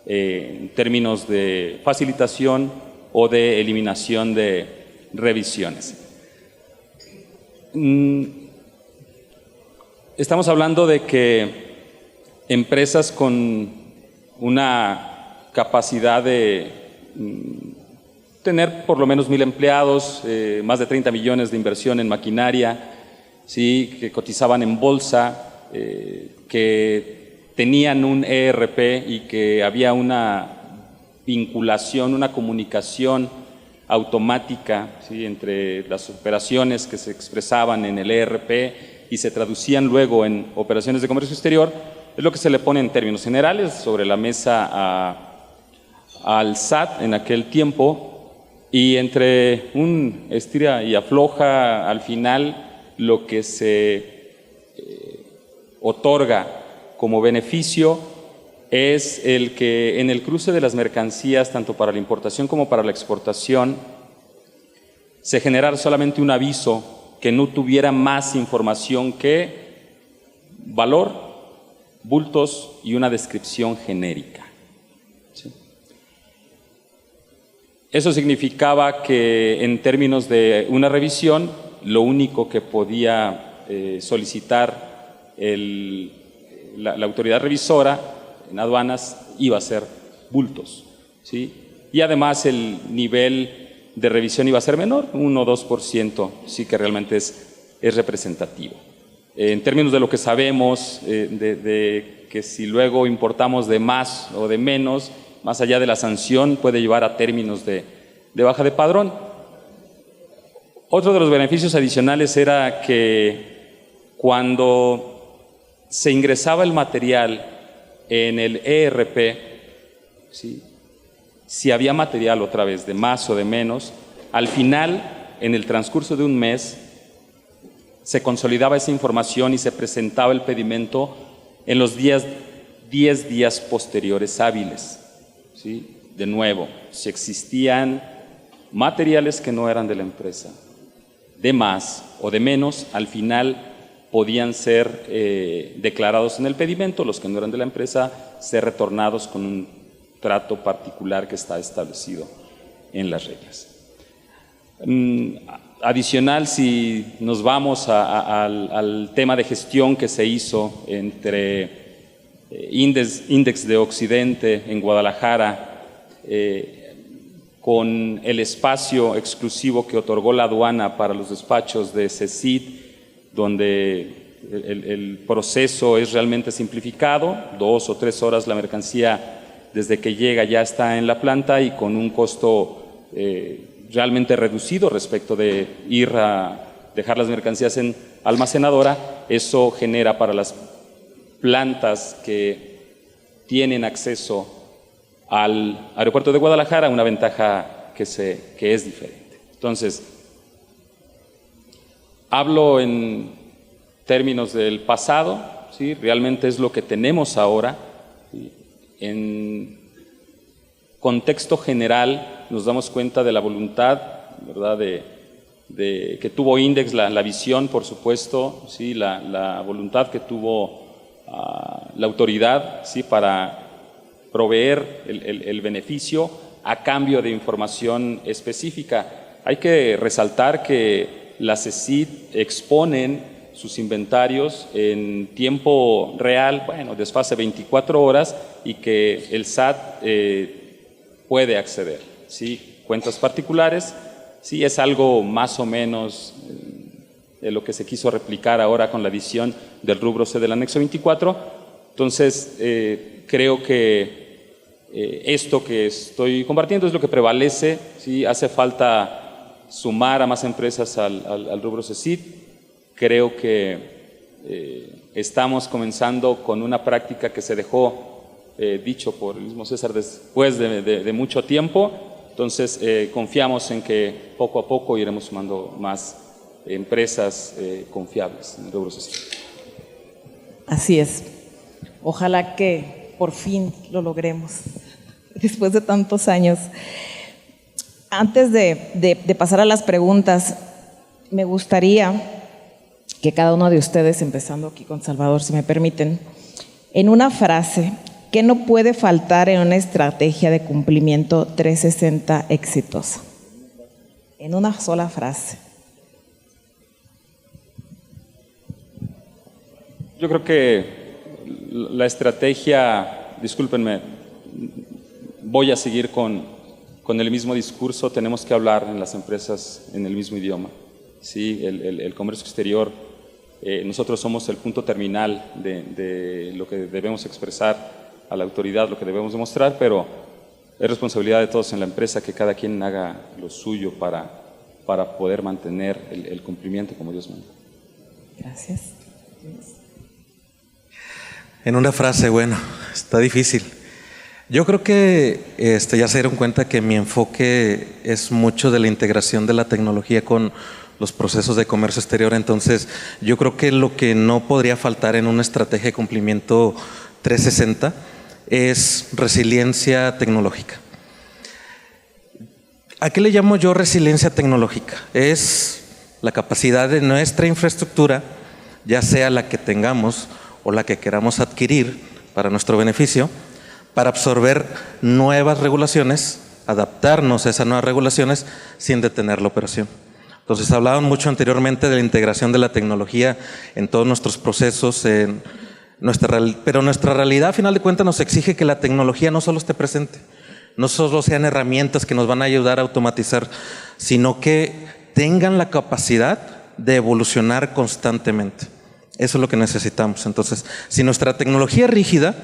[SPEAKER 3] en términos de facilitación o de eliminación de revisiones. Estamos hablando de que empresas con una capacidad de tener por lo menos 1,000 empleados, más de 30 millones de inversión en maquinaria, ¿sí? Que cotizaban en bolsa, que tenían un ERP y que había una vinculación, una comunicación automática, ¿sí? Entre las operaciones que se expresaban en el ERP y se traducían luego en operaciones de comercio exterior, es lo que se le pone en términos generales sobre la mesa al SAT en aquel tiempo, y entre un estira y afloja, al final lo que se otorga como beneficio es el que en el cruce de las mercancías, tanto para la importación como para la exportación, se generara solamente un aviso que no tuviera más información que valor, bultos y una descripción genérica. ¿Sí? Eso significaba que en términos de una revisión, lo único que podía solicitar la autoridad revisora en aduanas iba a ser bultos, ¿sí? Y además el nivel de revisión iba a ser menor, 1 o 2%, sí que realmente es representativo. En términos de lo que sabemos, de que si luego importamos de más o de menos, más allá de la sanción, puede llevar a términos de baja de padrón. Otro de los beneficios adicionales era que cuando se ingresaba el material en el ERP, ¿sí? Si había material otra vez de más o de menos, al final, en el transcurso de un mes, se consolidaba esa información y se presentaba el pedimento en los 10 días posteriores hábiles, ¿sí? De nuevo, si existían materiales que no eran de la empresa, de más o de menos, al final podían ser declarados en el pedimento, los que no eran de la empresa, ser retornados con un trato particular que está establecido en las reglas. Adicional, si nos vamos al tema de gestión que se hizo entre Index de Occidente en Guadalajara, con el espacio exclusivo que otorgó la aduana para los despachos de CECIT, donde el proceso es realmente simplificado, 2 o 3 horas la mercancía desde que llega ya está en la planta y con un costo realmente reducido respecto de ir a dejar las mercancías en almacenadora. Eso genera para las plantas que tienen acceso al aeropuerto de Guadalajara una ventaja que es diferente. Entonces, hablo en términos del pasado, ¿sí? Realmente es lo que tenemos ahora. ¿Sí? En contexto general nos damos cuenta de la voluntad, ¿verdad?, de que tuvo Index, la visión, por supuesto, ¿sí?, la voluntad que tuvo la autoridad, ¿sí?, para proveer el beneficio a cambio de información específica. Hay que resaltar que las CECIT exponen sus inventarios en tiempo real, bueno, desfase 24 horas, y que el SAT puede acceder, ¿sí? Cuentas particulares, sí, es algo más o menos de lo que se quiso replicar ahora con la adición del rubro C del anexo 24. Entonces, creo que esto que estoy compartiendo es lo que prevalece, ¿sí? Hace falta sumar a más empresas al rubro CECIT. Creo que estamos comenzando con una práctica que se dejó dicho por el mismo César después de mucho tiempo. Entonces, confiamos en que poco a poco iremos sumando más empresas confiables en el rubro CECIT.
[SPEAKER 2] Así es. Ojalá que por fin lo logremos, después de tantos años. Antes de pasar a las preguntas, me gustaría que cada uno de ustedes, empezando aquí con Salvador, si me permiten, en una frase, ¿qué no puede faltar en una estrategia de cumplimiento 360 exitosa? En una sola frase.
[SPEAKER 3] Yo creo que la estrategia, discúlpenme, voy a seguir con el mismo discurso. Tenemos que hablar en las empresas en el mismo idioma. Sí, el comercio exterior, nosotros somos el punto terminal de lo que debemos expresar a la autoridad, lo que debemos demostrar, pero es responsabilidad de todos en la empresa que cada quien haga lo suyo para poder mantener el cumplimiento como Dios manda.
[SPEAKER 2] Gracias.
[SPEAKER 4] En una frase, bueno, está difícil. Yo creo que ya se dieron cuenta que mi enfoque es mucho de la integración de la tecnología con los procesos de comercio exterior. Entonces, yo creo que lo que no podría faltar en una estrategia de cumplimiento 360 es resiliencia tecnológica. ¿A qué le llamo yo resiliencia tecnológica? Es la capacidad de nuestra infraestructura, ya sea la que tengamos o la que queramos adquirir para nuestro beneficio, para absorber nuevas regulaciones, adaptarnos a esas nuevas regulaciones sin detener la operación. Entonces, hablaban mucho anteriormente de la integración de la tecnología en todos nuestros procesos, pero nuestra realidad, a final de cuentas, nos exige que la tecnología no solo esté presente, no solo sean herramientas que nos van a ayudar a automatizar, sino que tengan la capacidad de evolucionar constantemente. Eso es lo que necesitamos. Entonces, si nuestra tecnología es rígida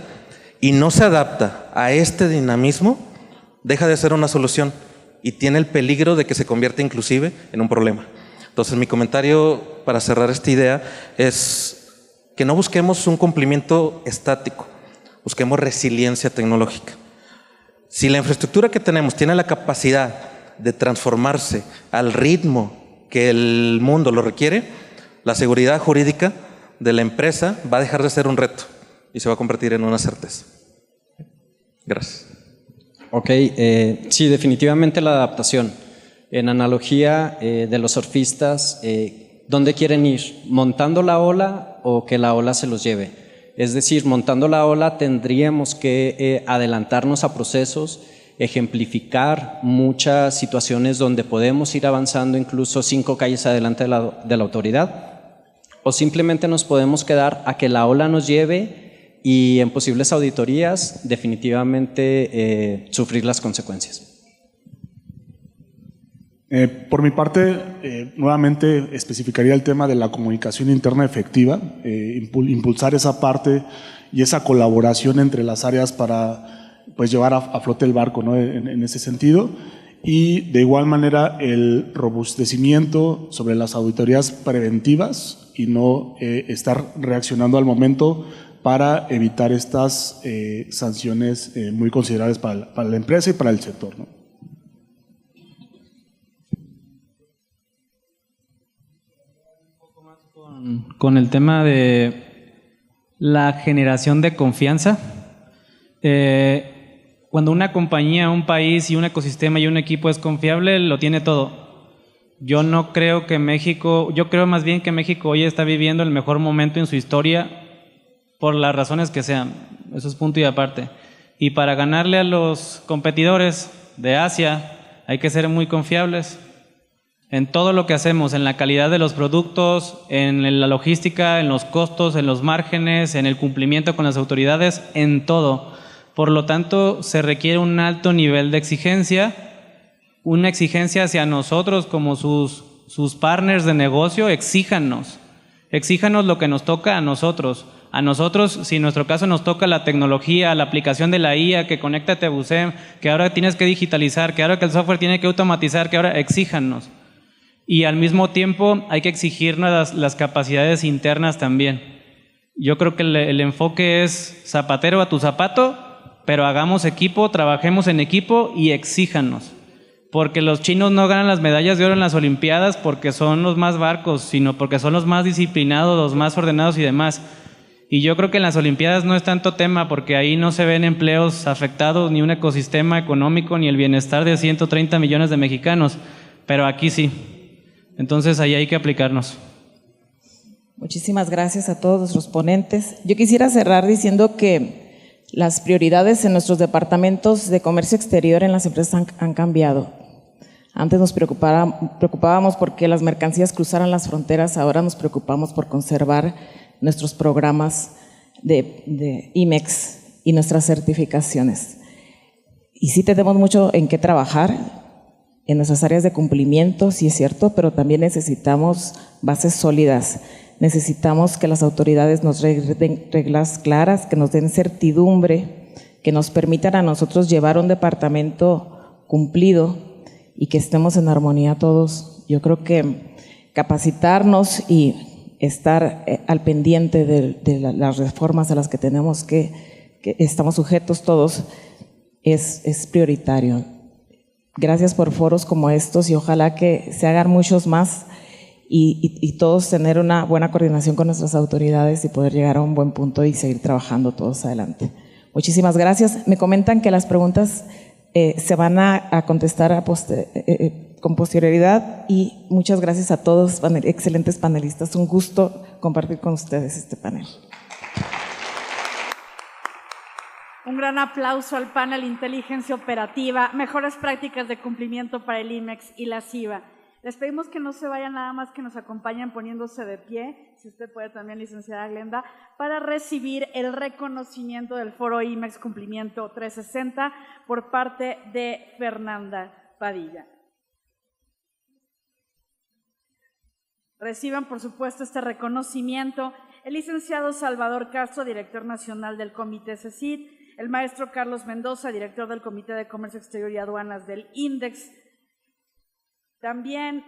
[SPEAKER 4] y no se adapta a este dinamismo, deja de ser una solución y tiene el peligro de que se convierta inclusive en un problema. Entonces, mi comentario para cerrar esta idea es que no busquemos un cumplimiento estático, busquemos resiliencia tecnológica. Si la infraestructura que tenemos tiene la capacidad de transformarse al ritmo que el mundo lo requiere, la seguridad jurídica de la empresa va a dejar de ser un reto y se va a convertir en una certeza. Gracias.
[SPEAKER 5] Ok, sí, definitivamente la adaptación. En analogía de los surfistas, ¿dónde quieren ir? ¿Montando la ola o que la ola se los lleve? Es decir, montando la ola tendríamos que adelantarnos a procesos, ejemplificar muchas situaciones donde podemos ir avanzando incluso 5 calles adelante de la autoridad, o simplemente nos podemos quedar a que la ola nos lleve y en posibles auditorías definitivamente sufrir las consecuencias.
[SPEAKER 7] Por mi parte, nuevamente especificaría el tema de la comunicación interna efectiva, impulsar esa parte y esa colaboración entre las áreas para pues, llevar a flote el barco, ¿no? en ese sentido. Y de igual manera el robustecimiento sobre las auditorías preventivas y no estar reaccionando al momento para evitar estas sanciones muy considerables para la empresa y para el sector, ¿no?
[SPEAKER 6] Con el tema de la generación de confianza. Cuando una compañía, un país y un ecosistema y un equipo es confiable, lo tiene todo. Yo no creo que México, yo creo más bien que México hoy está viviendo el mejor momento en su historia por las razones que sean. Eso es punto y aparte. Y para ganarle a los competidores de Asia hay que ser muy confiables en todo lo que hacemos, en la calidad de los productos, en la logística, en los costos, en los márgenes, en el cumplimiento con las autoridades, en todo. Por lo tanto, se requiere un alto nivel de exigencia, una exigencia hacia nosotros como sus partners de negocio. Exíjanos lo que nos toca a nosotros. A nosotros, si en nuestro caso nos toca la tecnología, la aplicación de la IA, que conéctate a Busem, que ahora tienes que digitalizar, que ahora que el software tiene que automatizar, que ahora exíjanos. Y al mismo tiempo hay que exigirnos las capacidades internas también. Yo creo que el enfoque es zapatero a tu zapato, pero hagamos equipo, trabajemos en equipo y exíjanos. Porque los chinos no ganan las medallas de oro en las Olimpiadas porque son los más barcos, sino porque son los más disciplinados, los más ordenados y demás. Y yo creo que en las Olimpiadas no es tanto tema porque ahí no se ven empleos afectados, ni un ecosistema económico, ni el bienestar de 130 millones de mexicanos, pero aquí sí. Entonces ahí hay que aplicarnos.
[SPEAKER 2] Muchísimas gracias a todos los ponentes. Yo quisiera cerrar diciendo que las prioridades en nuestros departamentos de comercio exterior en las empresas han cambiado. Antes nos preocupábamos porque las mercancías cruzaran las fronteras, ahora nos preocupamos por conservar nuestros programas de IMEX y nuestras certificaciones. Y sí tenemos mucho en qué trabajar en nuestras áreas de cumplimiento, sí es cierto, pero también necesitamos bases sólidas. Necesitamos que las autoridades nos den reglas claras, que nos den certidumbre, que nos permitan a nosotros llevar un departamento cumplido y que estemos en armonía todos. Yo creo que capacitarnos y estar al pendiente de las reformas a las que tenemos que estamos sujetos todos es prioritario. Gracias por foros como estos y ojalá que se hagan muchos más y todos tener una buena coordinación con nuestras autoridades y poder llegar a un buen punto y seguir trabajando todos adelante. Muchísimas gracias. Me comentan que las preguntas se van a contestar con posterioridad y muchas gracias a todos, excelentes panelistas. Un gusto compartir con ustedes este panel.
[SPEAKER 1] Un gran aplauso al panel Inteligencia Operativa, mejores prácticas de cumplimiento para el IMEX y la CIVA. Les pedimos que no se vayan, nada más que nos acompañen poniéndose de pie, si usted puede también, licenciada Glenda, para recibir el reconocimiento del Foro IMEX Cumplimiento 360 por parte de Fernanda Padilla. Reciban, por supuesto, este reconocimiento el licenciado Salvador Castro, director nacional del Comité CECIT, el maestro Carlos Mendoza, director del Comité de Comercio Exterior y Aduanas del INDEX, también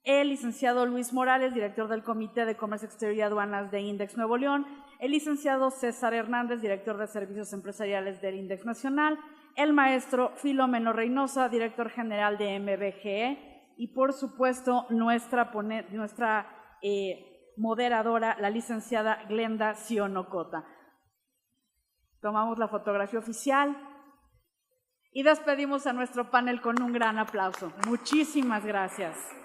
[SPEAKER 1] el licenciado Luis Morales, director del Comité de Comercio Exterior y Aduanas de INDEX Nuevo León, el licenciado César Hernández, director de Servicios Empresariales del INDEX Nacional, el maestro Filomeno Reynosa, director general de MBGE, y por supuesto nuestra moderadora, la licenciada Glenda Sionocota. Tomamos la fotografía oficial Y despedimos a nuestro panel con un gran aplauso. Muchísimas gracias.